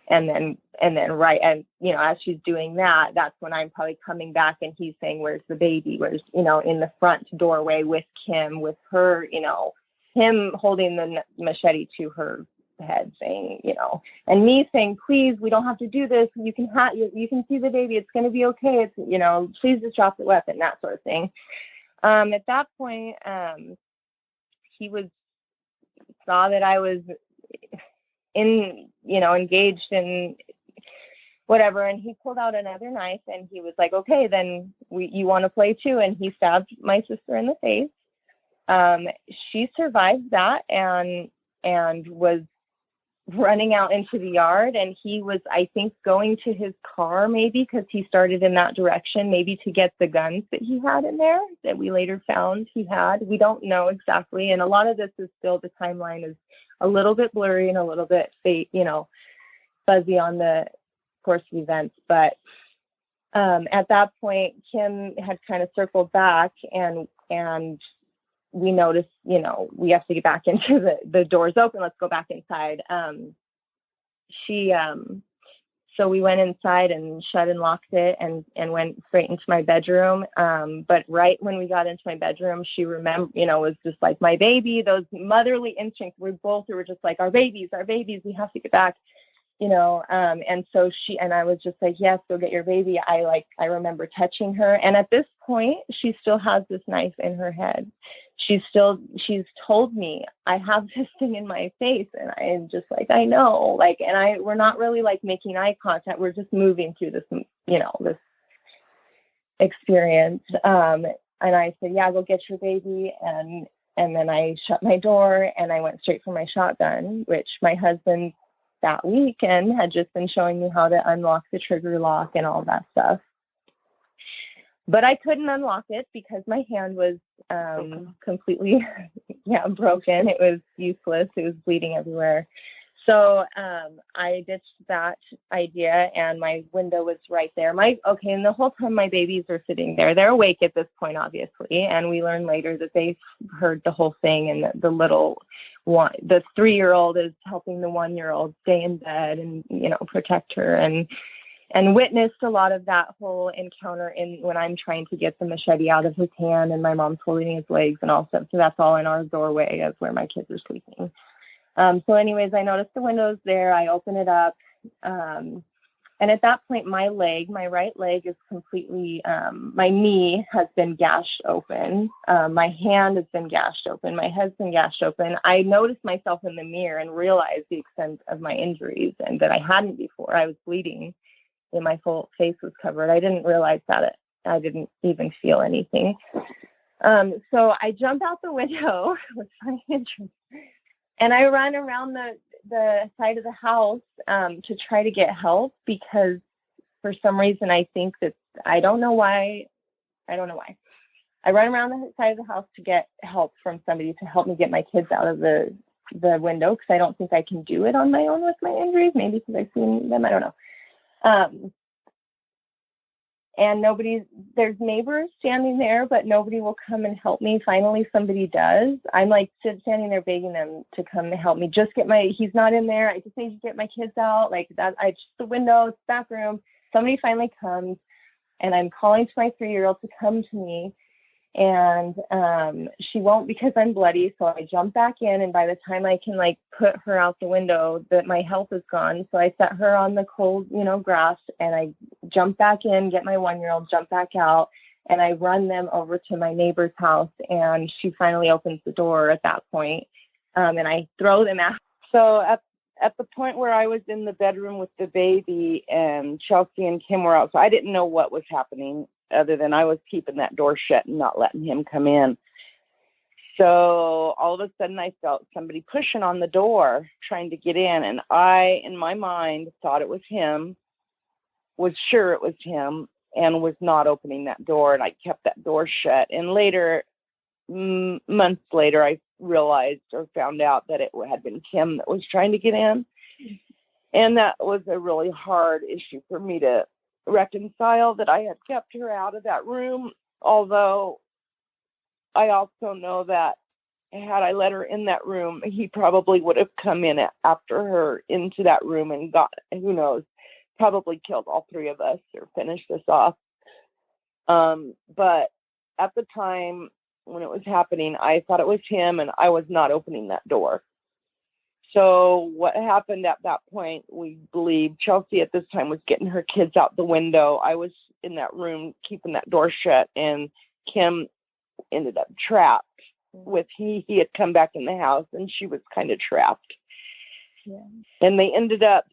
And then as she's doing that, that's when I'm probably coming back, and he's saying, "Where's the baby?" Where's, in the front doorway with Kim, with her, him holding the machete to her head, saying, and me saying, "Please, we don't have to do this. You can see the baby. It's going to be okay. It's, please just drop the weapon," that sort of thing. At that point, he saw that I was engaged in whatever, and he pulled out another knife, and he was like, "Okay, then you want to play too?" And he stabbed my sister in the face. She survived that and was running out into the yard, and he was, I think, going to his car, maybe because he started in that direction, maybe to get the guns that he had in there that we later found he had. We don't know exactly, and a lot of this is still, the timeline is a little bit blurry and a little bit fuzzy on the course of events. But at that point, Kim had kind of circled back, and we noticed, we have to get back into the doors open. Let's go back inside. She So we went inside and shut and locked it and went straight into my bedroom. But right when we got into my bedroom, she was just like my baby, those motherly instincts. We both were just like, our babies, we have to get back, and so I was just like, yes, go get your baby. I remember touching her. And at this point, she still has this knife in her head. She's told me, I have this thing in my face. And I'm just like, I know, we're not really like making eye contact. We're just moving through this, this experience. And I said, yeah, go get your baby. And then I shut my door and I went straight for my shotgun, which my husband that weekend had just been showing me how to unlock the trigger lock and all that stuff. But I couldn't unlock it because my hand was completely broken. It was useless. It was bleeding everywhere. So I ditched that idea, and my window was right there. And the whole time my babies are sitting there. They're awake at this point, obviously, and we learned later that they heard the whole thing, and the little one, the 3-year-old is helping the 1-year-old stay in bed and, protect her, and witnessed a lot of that whole encounter when I'm trying to get the machete out of his hand and my mom's holding his legs and all stuff. So that's all in our doorway of where my kids are sleeping. So anyways, I noticed the window's there. I open it up. And at that point, my right leg is completely, my knee has been gashed open. My hand has been gashed open. My head's been gashed open. I noticed myself in the mirror and realized the extent of my injuries and that I hadn't before. I was bleeding and my full face was covered. I didn't realize that I didn't even feel anything. So I jump out the window with my injuries. And I run around the side of the house to try to get help because for some reason I think that I don't know why. I run around the side of the house to get help from somebody to help me get my kids out of the window because I don't think I can do it on my own with my injuries. Maybe because I've seen them. I don't know. And there's neighbors standing there, but nobody will come and help me. Finally, somebody does. I'm like standing there begging them to come and help me. He's not in there. I just need to get my kids out. Like that, just the window, it's the back room. Somebody finally comes and I'm calling to my 3-year-old to come to me. And she won't because I'm bloody. So I jump back in. And by the time I can put her out the window, that my help is gone. So I set her on the cold, grass and I jump back in, get my 1-year-old, jump back out. And I run them over to my neighbor's house. And she finally opens the door at that point. And I throw them out.
So at the point where I was in the bedroom with the baby and Chelsea and Kim were out, so I didn't know what was happening other than I was keeping that door shut and not letting him come in. So all of a sudden I felt somebody pushing on the door, trying to get in. And I, in my mind, thought it was him, was sure it was him, and was not opening that door. And I kept that door shut. And later, months later, I realized or found out that it had been Kim that was trying to get in. And that was a really hard issue for me to reconcile, that I had kept her out of that room, although I also know that had I let her in that room, he probably would have come in after her into that room and got, who knows, probably killed all 3 of us or finished us off. But at the time when it was happening, I thought it was him and I was not opening that door. So what happened at that point, we believe Chelsea at this time was getting her kids out the window. I was in that room keeping that door shut, and Kim ended up trapped with he had come back in the house and she was kind of trapped. Yeah. And they ended up,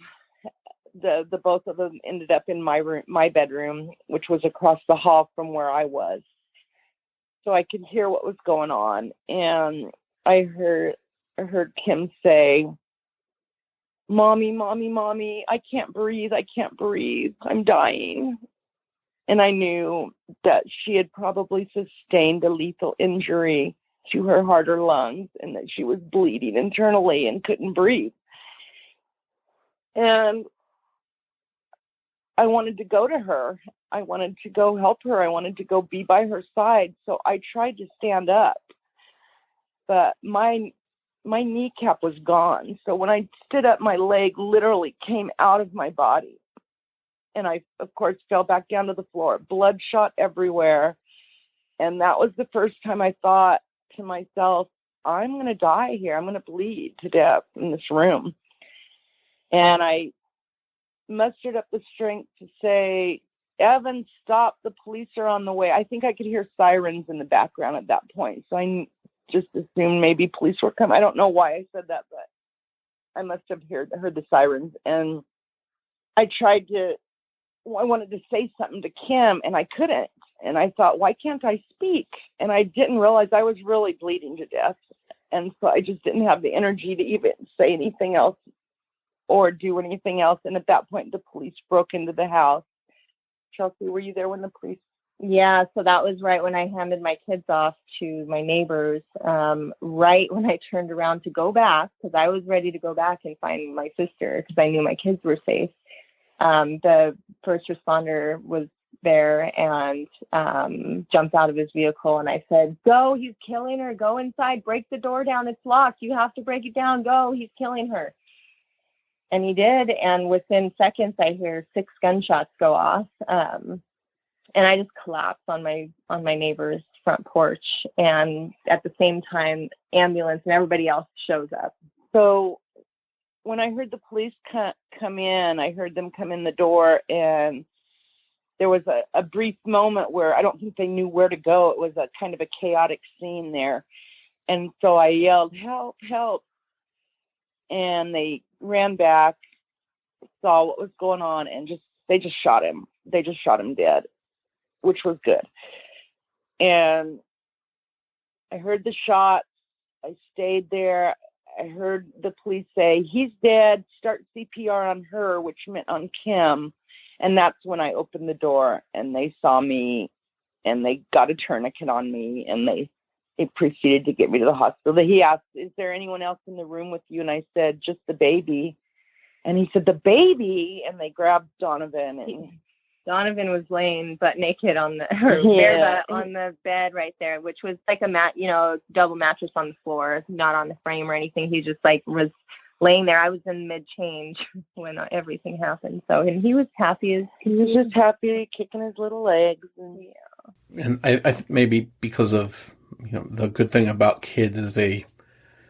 the both of them ended up in my room, my bedroom, which was across the hall from where I was. So I could hear what was going on. And I heard Kim say, "Mommy, mommy, mommy, I can't breathe. I'm dying." And I knew that she had probably sustained a lethal injury to her heart or lungs and that she was bleeding internally and couldn't breathe. And I wanted to go to her. I wanted to go help her. I wanted to go be by her side. So I tried to stand up, but my kneecap was gone. So when I stood up, my leg literally came out of my body. And I, of course, fell back down to the floor, bloodshot everywhere. And that was the first time I thought to myself, I'm going to die here. I'm going to bleed to death in this room. And I mustered up the strength to say, Evan, stop. The police are on the way. I think I could hear sirens in the background at that point. So I just assumed maybe police were coming. I don't know why I said that, but I must have heard the sirens. And I wanted to say something to Kim, and I couldn't. And I thought, why can't I speak? And I didn't realize I was really bleeding to death. And so I just didn't have the energy to even say anything else or do anything else. And at that point, the police broke into the house. Chelsea, were you there when the police?
Yeah, so that was right when I handed my kids off to my neighbors, right when I turned around to go back, because I was ready to go back and find my sister because I knew my kids were safe. The first responder was there and jumped out of his vehicle, and I said, go, he's killing her, go inside, break the door down, it's locked, you have to break it down, go, he's killing her. And he did, and within seconds I hear 6 gunshots go off, and I just collapsed on my neighbor's front porch, and at the same time ambulance and everybody else shows up.
So when I heard the police come in, I heard them come in the door, and there was a brief moment where I don't think they knew where to go. It was a kind of a chaotic scene there. And so I yelled, help, help. And they ran back, saw what was going on, and they just shot him. They just shot him dead, which was good. And I heard the shots. I stayed there. I heard the police say, he's dead, start CPR on her, which meant on Kim. And that's when I opened the door, and they saw me, and they got a tourniquet on me, and they proceeded to get me to the hospital. He asked, is there anyone else in the room with you? And I said, just the baby. And he said, the baby? And they grabbed Donovan. And
Donovan was laying butt naked on the bed right there, which was like a double mattress on the floor, not on the frame or anything. He just was laying there. I was in mid-change when everything happened. So, and he was happy
he was just happy, kicking his little legs.
And I think maybe because of, the good thing about kids is they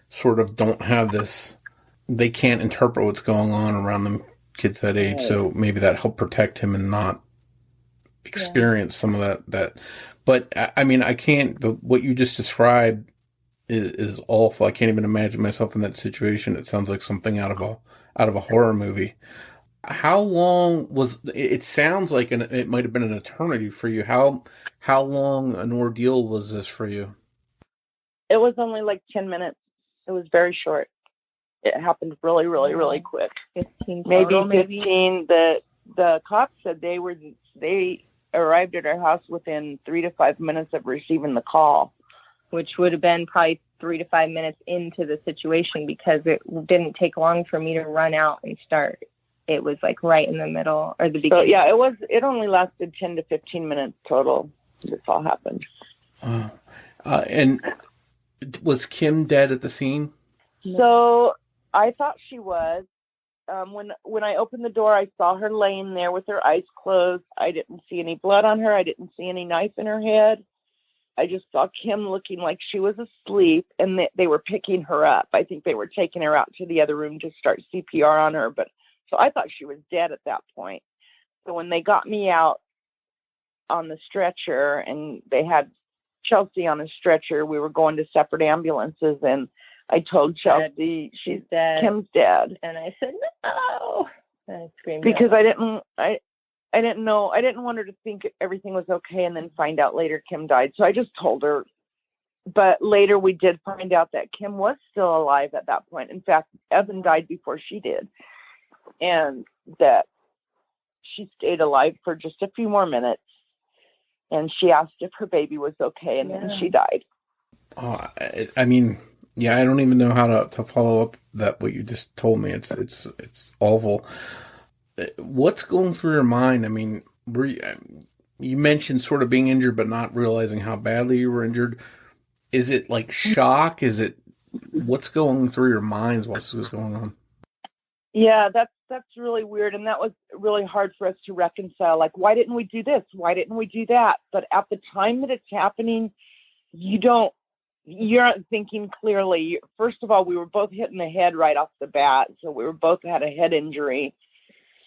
sort of don't have this, they can't interpret what's going on around them, kids that age. Right. So maybe that helped protect him and not experience some of that. But I mean, what you just described is awful. I can't even imagine myself in that situation. It sounds like something out of a horror movie. How long it sounds like it might have been an eternity for you. How long an ordeal was this for you?
It was only like 10 minutes. It was very short. It happened really, really, really quick.
15
maybe 15. The cops said they arrived at our house within 3 to 5 minutes of receiving the call,
which would have been probably 3 to 5 minutes into the situation, because it didn't take long for me to run out and start. It was like right in the middle or the beginning.
So yeah, it only lasted 10 to 15 minutes total. This all happened.
And was Kim dead at the scene?
So I thought she was. When I opened the door, I saw her laying there with her eyes closed. I didn't see any blood on her. I didn't see any knife in her head. I just saw Kim looking like she was asleep, and they were picking her up. I think they were taking her out to the other room to start CPR on her. So I thought she was dead at that point. So when they got me out on the stretcher, and they had Chelsea on a stretcher, we were going to separate ambulances, and I told Chelsea, she's dead. Kim's dead.
And I said, no. And I screamed
because I didn't know. I didn't want her to think everything was okay and then find out later Kim died. So I just told her. But later we did find out that Kim was still alive at that point. In fact, Evan died before she did. And that she stayed alive for just a few more minutes. And she asked if her baby was okay, and then she died.
I mean, yeah, I don't even know how to follow up what you just told me. It's awful. What's going through your mind? I mean, you mentioned sort of being injured, but not realizing how badly you were injured. Is it like shock? What's going through your minds while this is going on?
Yeah, that's really weird. And that was really hard for us to reconcile. Like, why didn't we do this? Why didn't we do that? But at the time that it's happening, you're not thinking clearly. First of all, we were both hit in the head right off the bat. So we were both had a head injury.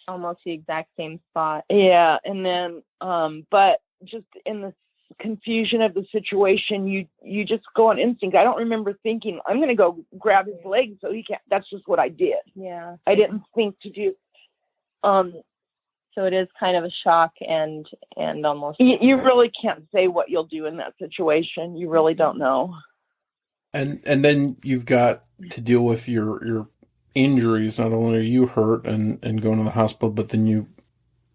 Almost the exact same spot.
Yeah. And then, but just in the confusion of the situation, you just go on instinct. I don't remember thinking, I'm going to go grab his leg so he can't. That's just what I did.
Yeah.
I didn't think to do.
So it is kind of a shock and almost.
You really can't say what you'll do in that situation. You really don't know.
And then you've got to deal with your injuries. Not only are you hurt and going to the hospital, but then you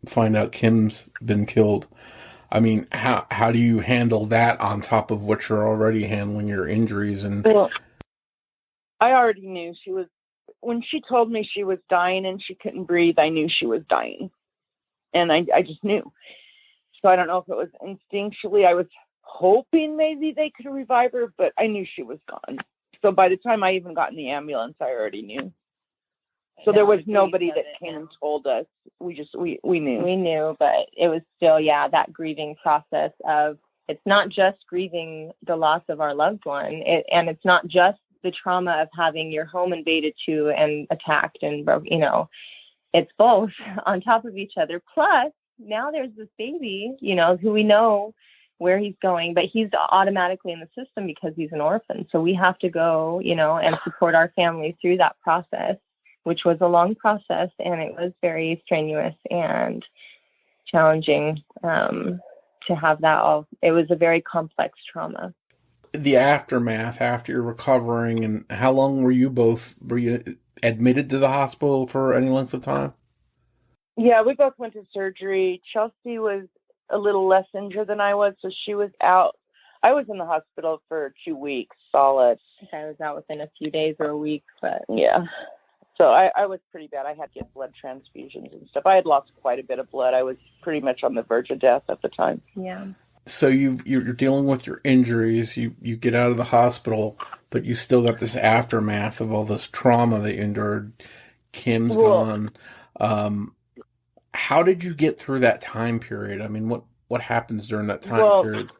find out Kim's been killed. I mean, how do you handle that on top of what you're already handling, your injuries? And
well, I already knew when she told me she was dying and she couldn't breathe, I knew she was dying. And I just knew. So I don't know if it was instinctually, I was hoping maybe they could revive her, but I knew she was gone. So by the time I even got in the ambulance, I already knew. So there was nobody that came and told us. We knew.
We knew, but it was still, that grieving process of, it's not just grieving the loss of our loved one. And it's not just the trauma of having your home invaded to and attacked and broke, it's both on top of each other. Plus now there's this baby, who we know where he's going, but he's automatically in the system because he's an orphan. So we have to go, and support our family through that process, which was a long process, and it was very strenuous and challenging to have that all. It was a very complex trauma.
The aftermath after you're recovering, and how long were you admitted to the hospital for any length of time?
Yeah, we both went to surgery. Chelsea was a little less injured than I was, so she was out. I was in the hospital for 2 weeks solid.
I was out within a few days or a week, but
yeah. So I was pretty bad. I had to get blood transfusions and stuff. I had lost quite a bit of blood. I was pretty much on the verge of death at the time.
Yeah.
So you're dealing with your injuries. You get out of the hospital, but you still got this aftermath of all this trauma that you endured. Kim's gone. How did you get through that time period? I mean, what happens during that time period?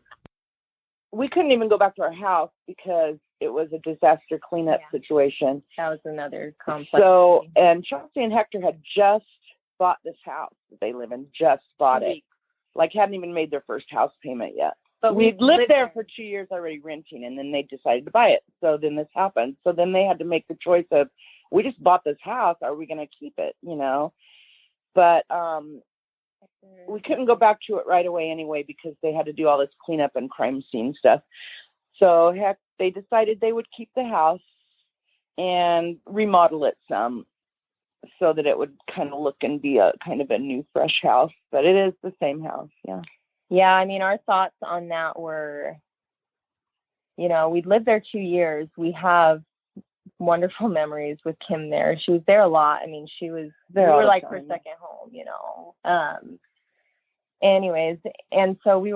We couldn't even go back to our house because it was a disaster cleanup situation.
That was another complex.
So, and Chelsea and Hector had just bought this house that they live in, just bought it. Like, hadn't even made their first house payment yet. But we'd lived there for 2 years already renting, and then they decided to buy it. So then this happened. So then they had to make the choice of, we just bought this house. Are we going to keep it, But we couldn't go back to it right away anyway because they had to do all this cleanup and crime scene stuff. So they decided they would keep the house and remodel it some so that it would kind of look and be a kind of a new, fresh house. But it is the same house, yeah.
Yeah, I mean, our thoughts on that were, we'd lived there 2 years. We have wonderful memories with Kim there. She was there a lot. I mean, we were like her second home, anyways. And so we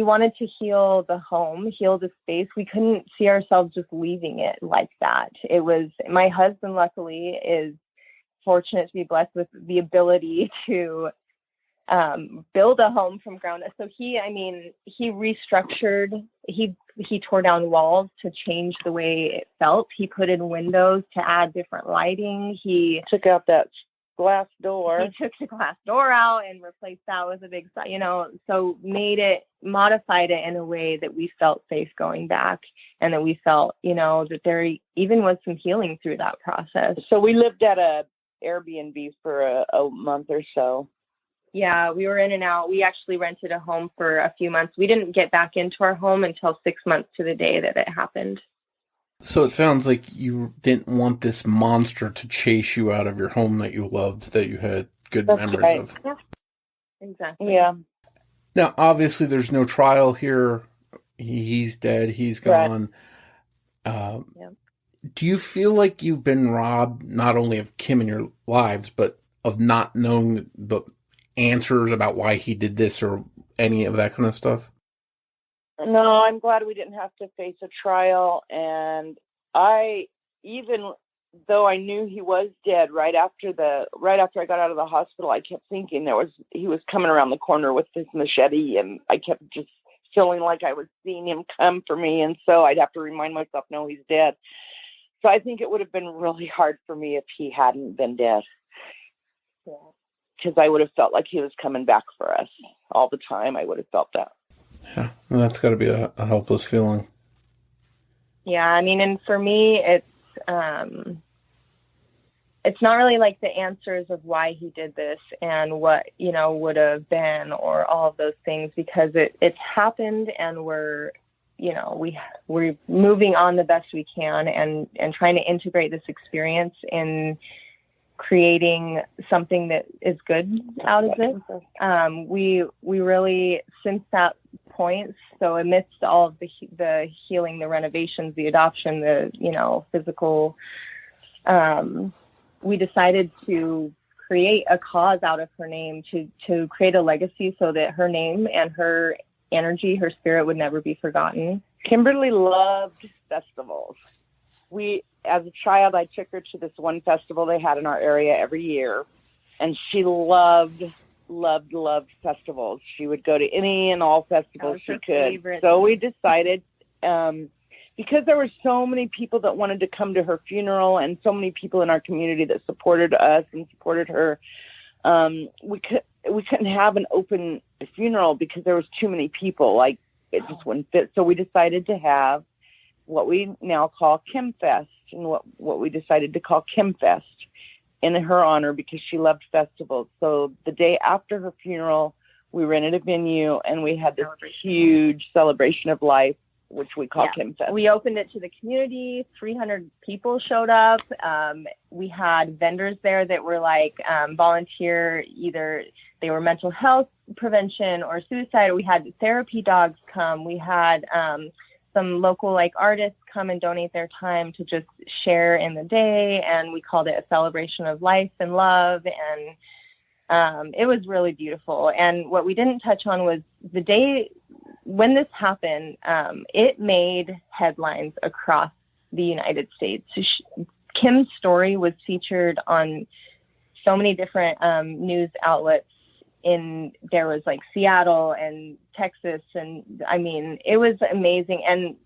wanted to heal the home, heal the space. We couldn't see ourselves just leaving it like that. It was, my husband luckily is fortunate to be blessed with the ability to build a home from ground up. So he restructured, he tore down walls to change the way it felt. He put in windows to add different lighting. He
took out that glass door.
He took the glass door out and replaced that with a big, so modified it in a way that we felt safe going back, and that we felt, that there even was some healing through that process.
So we lived at a Airbnb for a month or so.
Yeah, we were in and out. We actually rented a home for a few months. We didn't get back into our home until 6 months to the day that it happened.
So it sounds like you didn't want this monster to chase you out of your home that you loved, that you had good memories of.
Yeah, exactly.
Yeah.
Now, obviously, there's no trial here. He's dead. He's gone.
Yeah.
Do you feel like you've been robbed not only of Kim in your lives, but of not knowing the answers about why he did this or any of that kind of stuff?
No, I'm glad we didn't have to face a trial. And I, even though I knew he was dead, right after I got out of the hospital, I kept thinking he was coming around the corner with his machete, and I kept just feeling like I was seeing him come for me, and so I'd have to remind myself, no, he's dead. So I think it would have been really hard for me if he hadn't been dead. Yeah. Because I would have felt like he was coming back for us all the time. I would have felt that.
Yeah, well, that's got to be a helpless feeling.
Yeah, I mean, and for me, it's not really like the answers of why he did this and what, would have been or all of those things, because it's happened, and we're moving on the best we can and trying to integrate this experience in creating something that is good out of this. We really, since that point, so amidst all of the healing, the renovations, the adoption, the, physical, we decided to create a cause out of her name to create a legacy so that her name and her energy, her spirit would never be forgotten.
Kymberlee loved festivals. As a child, I took her to this one festival they had in our area every year, and she loved festivals. She would go to any and all festivals she could. Favorite. So we decided, because there were so many people that wanted to come to her funeral and so many people in our community that supported us and supported her, we couldn't have an open funeral because there was too many people. Like, it just wouldn't fit. So we decided to have what we now call KymFest, and what we decided to call KymFest in her honor, because she loved festivals. So the day after her funeral, we rented a venue and we had this huge celebration of life, which we call KymFest.
We opened it to the community. 300 people showed up. We had vendors there that were like volunteer, either they were mental health prevention or suicide. We had therapy dogs come. We had some local artists come and donate their time to just share in the day. And we called it a celebration of life and love. And it was really beautiful. And what we didn't touch on was the day when this happened, it made headlines across the United States. Kim's story was featured on so many different news outlets. There was Seattle and Texas, and I mean, it was amazing. And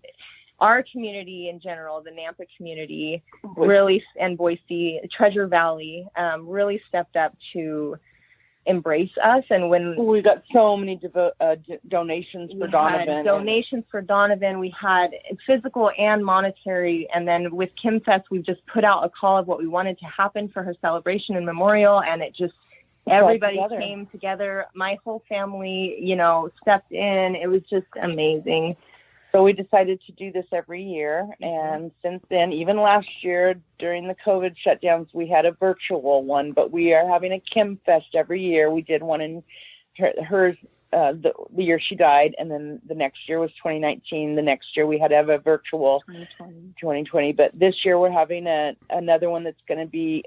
our community in general, the Nampa community, really, and Boise, Treasure Valley, really stepped up to embrace us. And when
we got so many donations for Donovan,
we had physical and monetary. And then with KymFest, we just put out a call of what we wanted to happen for her celebration and memorial, and it just everybody came together. My whole family, stepped in. It was just amazing.
So we decided to do this every year. And since then, even last year during the COVID shutdowns, we had a virtual one, but we are having a KymFest every year. We did one in hers the year she died. And then the next year was 2019. The next year we had to have a virtual 2020. But this year we're having another one that's going to be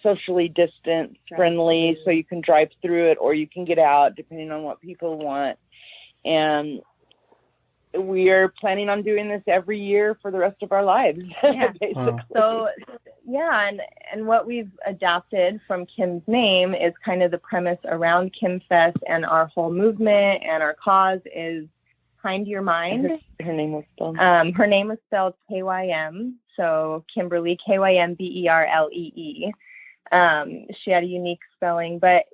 socially distant friendly. So you can drive through it or you can get out depending on what people want. And we are planning on doing this every year for the rest of our lives.
Yeah. Basically. So, yeah. And what we've adapted from Kim's name is kind of the premise around KymFest, and our whole movement and our cause is Kind Your Mind.
Her name was spelled.
Her name was spelled Kym. So Kymberlee, Kymberlee. She had a unique spelling, but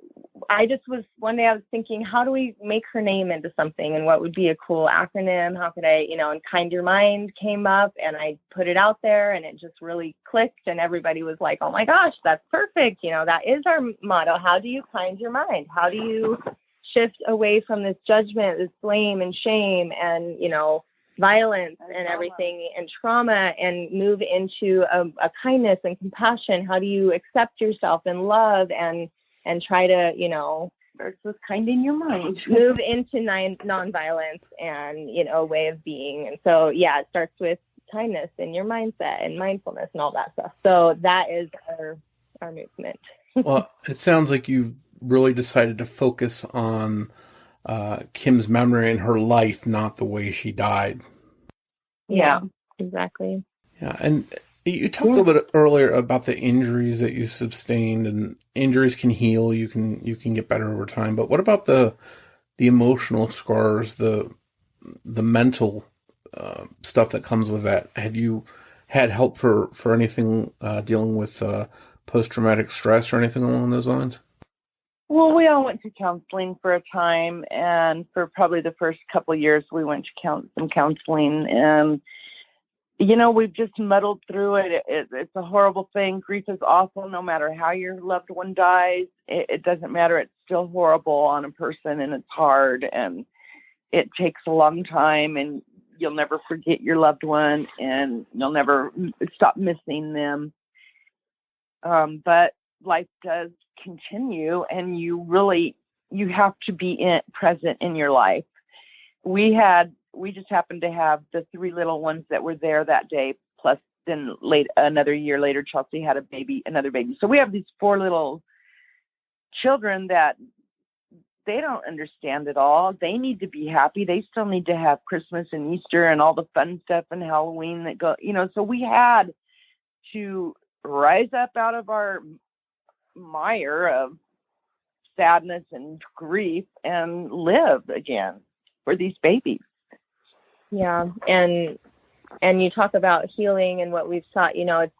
one day I was thinking, how do we make her name into something, and what would be a cool acronym? How could I, and Kind Your Mind came up, and I put it out there, and it just really clicked, and everybody was like, oh my gosh, that's perfect. That is our motto. How do you kind your mind? How do you shift away from this judgment, this blame and shame and, violence and everything and trauma, and move into a kindness and compassion? How do you accept yourself and love and try to,
starts with kind in your mind,
move into nonviolence and, a way of being. And so, yeah, it starts with kindness in your mindset and mindfulness and all that stuff. So that is our movement.
Well, it sounds like you really decided to focus on Kim's memory and her life, not the way she died.
Yeah, exactly.
Yeah. And You talked a little bit earlier about the injuries that you sustained, and injuries can heal. You can get better over time. But what about the emotional scars, the mental stuff that comes with that? Have you had help for anything dealing with post-traumatic stress or anything along those lines?
Well, we all went to counseling for a time, and for probably the first couple of years, we went to some counseling, and we've just muddled through it. It's a horrible thing. Grief is awful, no matter how your loved one dies. It doesn't matter. It's still horrible on a person, and it's hard, and it takes a long time, and you'll never forget your loved one, and you'll never stop missing them. But life does continue, and you have to be present in your life. We just happened to have the 3 little ones that were there that day, plus then another year later, Chelsea had another baby. So we have these 4 little children that they don't understand at all. They need to be happy. They still need to have Christmas and Easter and all the fun stuff and Halloween that go, so we had to rise up out of our mire of sadness and grief and live again for these babies.
Yeah. And you talk about healing and what we've taught,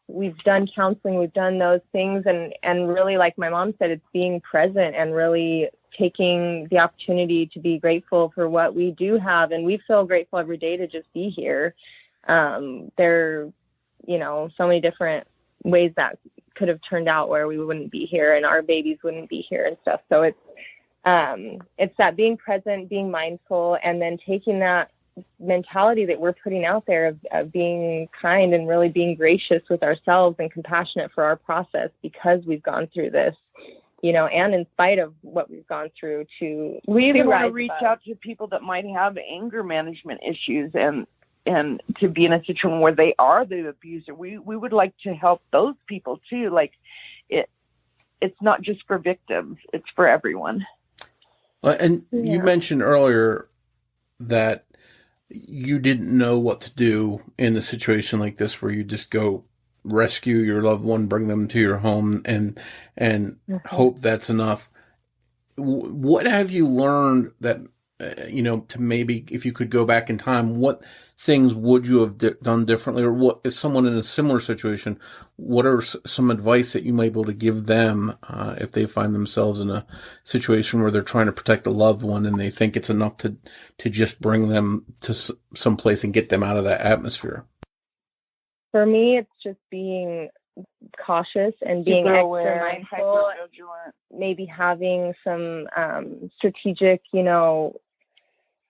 we've done counseling, we've done those things. And really, like my mom said, it's being present and really taking the opportunity to be grateful for what we do have. And we feel grateful every day to just be here. There, so many different ways that could have turned out where we wouldn't be here and our babies wouldn't be here and stuff. So it's that being present, being mindful, and then taking that mentality that we're putting out there of being kind and really being gracious with ourselves and compassionate for our process, because we've gone through this, and in spite of what we've gone through, we even want to reach out
to people that might have anger management issues and to be in a situation where they are the abuser. We would like to help those people too. Like it's not just for victims, it's for everyone.
And you mentioned earlier that you didn't know what to do in a situation like this, where you just go rescue your loved one, bring them to your home, and hope that's enough. What have you learned that, to maybe, if you could go back in time, what things would you have done differently? Or what, if someone in a similar situation, what are some advice that you might be able to give them if they find themselves in a situation where they're trying to protect a loved one and they think it's enough to just bring them to some place and get them out of that atmosphere?
For me, it's just being cautious and being extra mindful, maybe having some strategic,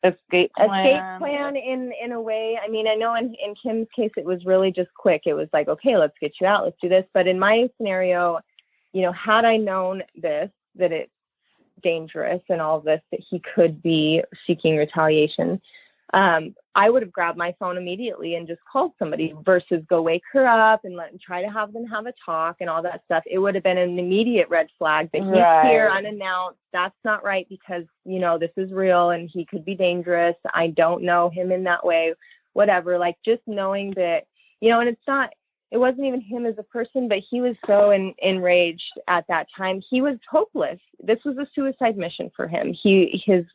escape plan in a way. I mean, I know in Kim's case, it was really just quick. It was like, okay, let's get you out. Let's do this. But in my scenario, had I known that it's dangerous and all this, that he could be seeking retaliation, I would have grabbed my phone immediately and just called somebody versus go wake her up and try to have them have a talk and all that stuff. It would have been an immediate red flag that he's here unannounced. That's not right, because, this is real and he could be dangerous. I don't know him in that way, whatever. Like, just knowing that, and it wasn't even him as a person, but he was so enraged at that time. He was hopeless. This was a suicide mission for him. His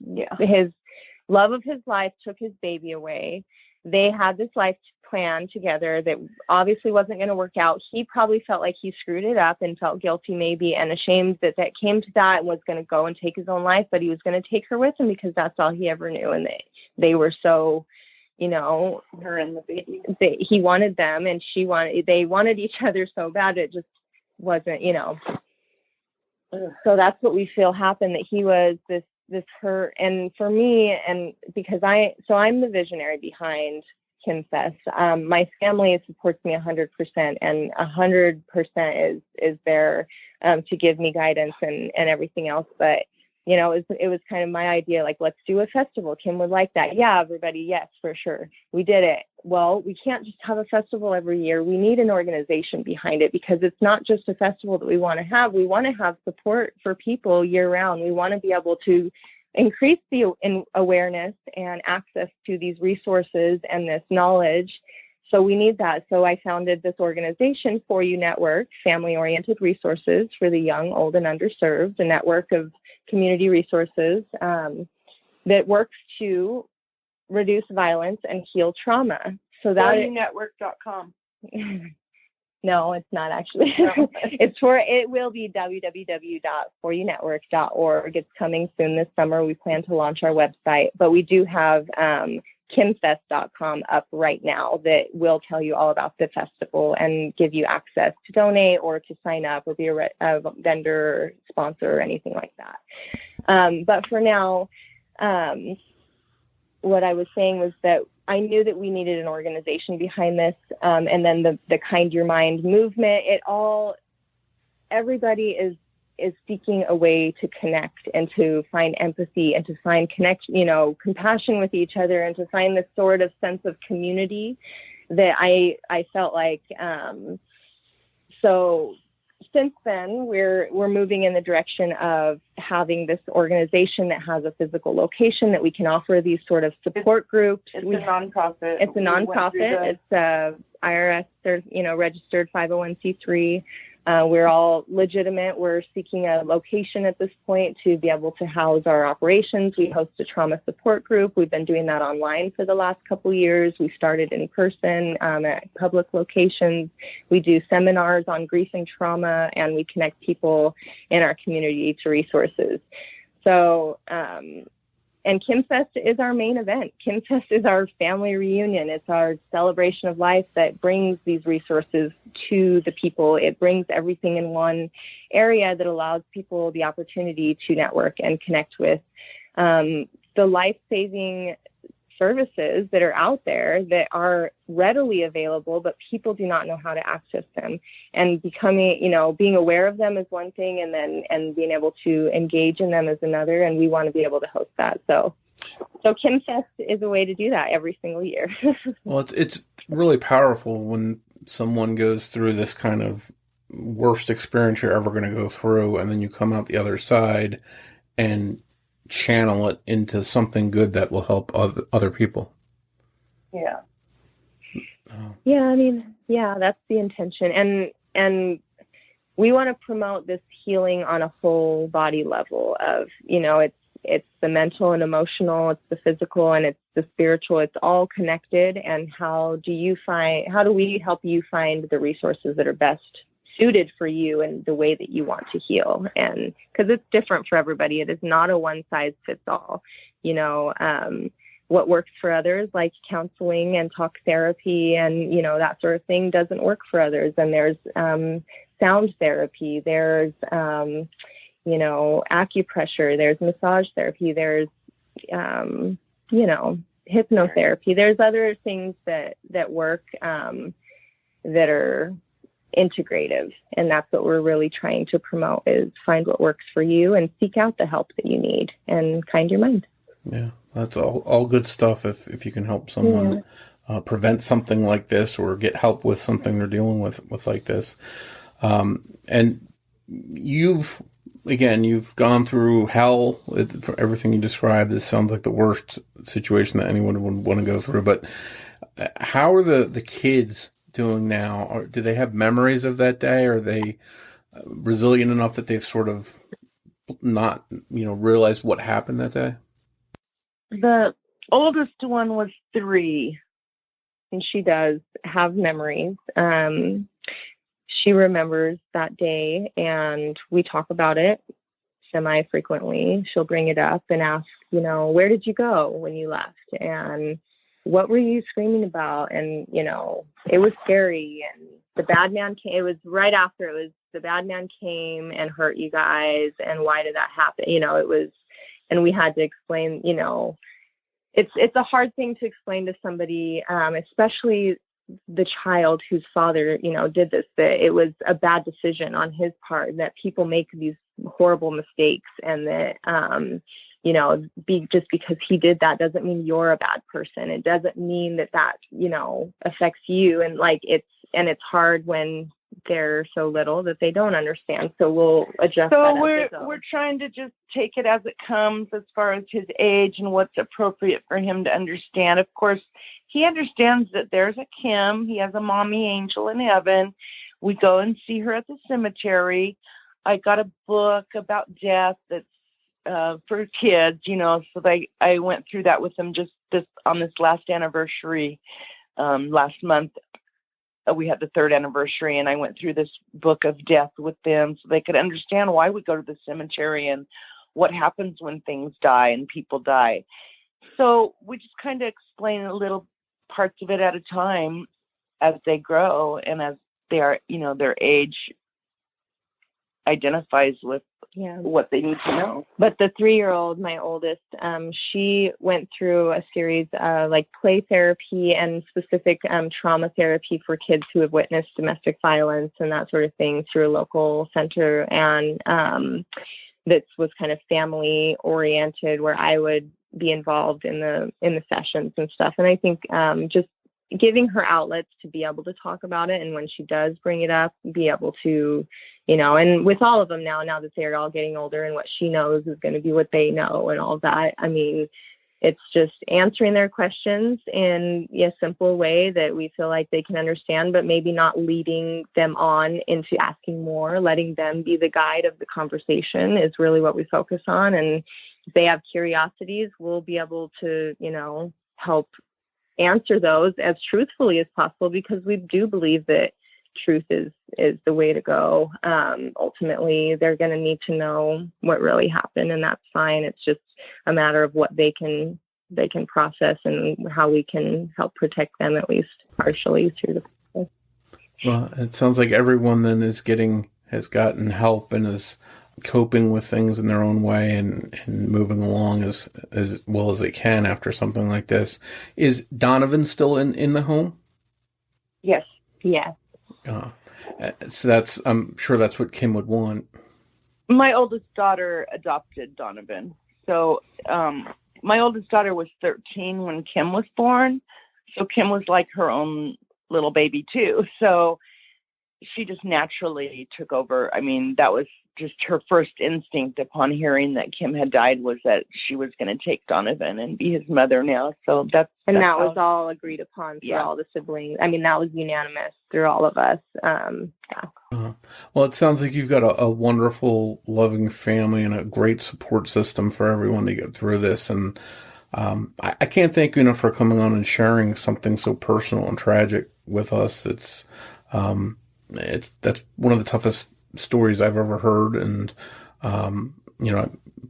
love of his life took his baby away. They had this life plan together that obviously wasn't going to work out. He probably felt like he screwed it up and felt guilty maybe and ashamed that came to that, and was going to go and take his own life, but he was going to take her with him because that's all he ever knew. And they were so, her and the baby, he wanted them and they wanted each other so bad. It just wasn't, So that's what we feel happened, that he was this hurt. And for me, and because I'm the visionary behind Confess. My family supports me 100%, and 100% is there to give me guidance and everything else. But it was kind of my idea, like, let's do a festival. Kim would like that. Yeah, everybody, yes, for sure. We did it. Well, we can't just have a festival every year. We need an organization behind it, because it's not just a festival that we want to have. We want to have support for people year round. We want to be able to increase the awareness and access to these resources and this knowledge, So we need that. So I founded this organization, For You Network, Family-Oriented Resources for the Young, Old, and Underserved, a network of community resources that works to reduce violence and heal trauma. So that
ForYouNetwork.com.
No, it's not actually.
No.
It will be www.foryouNetwork.org. It's coming soon this summer. We plan to launch our website, but we do have Kymfest.com up right now that will tell you all about the festival and give you access to donate or to sign up or be a vendor, sponsor, or anything like that. But for now, what I was saying was that I knew that we needed an organization behind this. And then the Kind Your Mind movement, everybody is seeking a way to connect and to find empathy and to find compassion with each other and to find this sort of sense of community that I felt like, so since then, we're moving in the direction of having this organization that has a physical location that we can offer these sort of support groups.
It's a nonprofit.
It's a nonprofit. It's a IRS, registered 501c3. We're all legitimate. We're seeking a location at this point to be able to house our operations. We host a trauma support group. We've been doing that online for the last couple of years. We started in person at public locations. We do seminars on grief and trauma, and we connect people in our community to resources. So, and Kymfest is our main event. Kymfest is our family reunion. It's our celebration of life that brings these resources to the people. It brings everything in one area that allows people the opportunity to network and connect with the life-saving services that are out there that are readily available, but people do not know how to access them. And being aware of them is one thing, and being able to engage in them is another. And we want to be able to host that. So Kymfest is a way to do that every single year.
Well, it's really powerful when someone goes through this kind of worst experience you're ever going to go through, and then you come out the other side and channel it into something good that will help other people.
Yeah.
Yeah, that's the intention. And we want to promote this healing on a whole body level of, it's the mental and emotional, it's the physical, and it's the spiritual. It's all connected. And how do we help you find the resources that are best suited for you and the way that you want to heal? And because it's different for everybody, it is not a one size fits all. What works for others, like counseling and talk therapy and that sort of thing, doesn't work for others. And there's sound therapy, there's acupressure, there's massage therapy, there's hypnotherapy, there's other things that work that are integrative. And that's what we're really trying to promote, is find what works for you and seek out the help that you need and kind your mind.
Yeah, that's all good stuff. If you can help someone prevent something like this or get help with something they're dealing with like this. And you've gone through hell. For everything you described, this sounds like the worst situation that anyone would want to go through. But how are the kids doing now? Or do they have memories of that day? Are they resilient enough that they've sort of not, realized what happened that day?
The oldest one was 3.
And she does have memories. She remembers that day, and we talk about it semi-frequently. She'll bring it up and ask, where did you go when you left? And what were you screaming about? And, it was scary. And the bad man came. It was right after it was the bad man came and hurt you guys. And why did that happen? It was, and we had to explain, it's a hard thing to explain to somebody, especially the child whose father, did this, that it was a bad decision on his part, that people make these horrible mistakes, and that, just because he did that doesn't mean you're a bad person. It doesn't mean that affects you. And it's hard when they're so little that they don't understand. So we'll adjust.
So
that
we're trying to just take it as it comes as far as his age and what's appropriate for him to understand. Of course, he understands that there's a Kim. He has a mommy angel in heaven. We go and see her at the cemetery. I got a book about death that's for kids, so I went through that with them just on this last anniversary. Last month, we had the 3rd anniversary, and I went through this book of death with them so they could understand why we go to the cemetery and what happens when things die and people die. So we just kind of explain a little parts of it at a time as they grow and as they are, their age identifies with what they need to know.
But the 3-year-old, my oldest, she went through a series of play therapy and specific trauma therapy for kids who have witnessed domestic violence and that sort of thing through a local center. And this was kind of family oriented, where I would be involved in the sessions and stuff. And I think just giving her outlets to be able to talk about it, and when she does bring it up, be able to, and with all of them now that they're all getting older, and what she knows is going to be what they know and all that. I mean, it's just answering their questions in a simple way that we feel like they can understand, but maybe not leading them on into asking more. Letting them be the guide of the conversation is really what we focus on. And if they have curiosities, we'll be able to, help answer those as truthfully as possible, because we do believe that truth is the way to go. Ultimately, they're going to need to know what really happened, and that's fine. It's just a matter of what they can process and how we can help protect them, at least partially, through the process.
Well, it sounds like everyone then has gotten help and is coping with things in their own way and moving along as well as they can after something like this. Is Donovan still in the home?
Yes. Yeah.
So I'm sure that's what Kim would want.
My oldest daughter adopted Donovan. So my oldest daughter was 13 when Kim was born. So Kim was like her own little baby too. So she just naturally took over. I mean, that was just her first instinct upon hearing that Kim had died, was that she was going to take Donovan and be his mother now. So that
was all agreed upon for all the siblings. I mean, that was unanimous through all of us.
Well, it sounds like you've got a wonderful, loving family and a great support system for everyone to get through this. And I can't thank you enough for coming on and sharing something so personal and tragic with us. That's one of the toughest stories I've ever heard. And,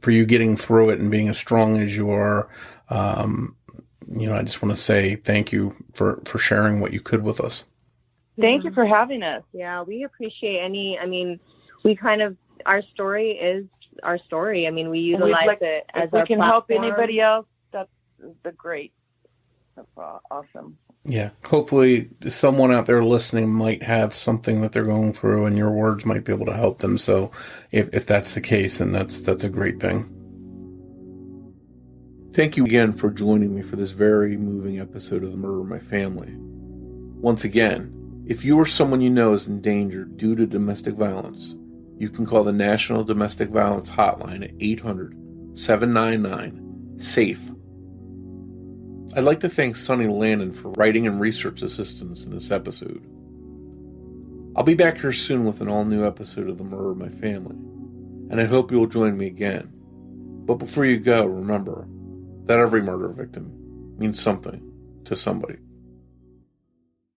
for you getting through it and being as strong as you are, I just want to say thank you for sharing what you could with us.
Thank you for having us.
Yeah, we appreciate our story is our story. I mean, we utilize it as
if we
our
can
platform.
help anybody else, that's great. That's awesome.
Yeah. Hopefully someone out there listening might have something that they're going through and your words might be able to help them. So if that's the case, then that's a great thing. Thank you again for joining me for this very moving episode of The Murder of My Family. Once again, if you or someone you know is in danger due to domestic violence, you can call the National Domestic Violence Hotline at 800-799-SAFE. I'd like to thank Sonny Landon for writing and research assistance in this episode. I'll be back here soon with an all-new episode of The Murder of My Family, and I hope you'll join me again. But before you go, remember that every murder victim means something to somebody.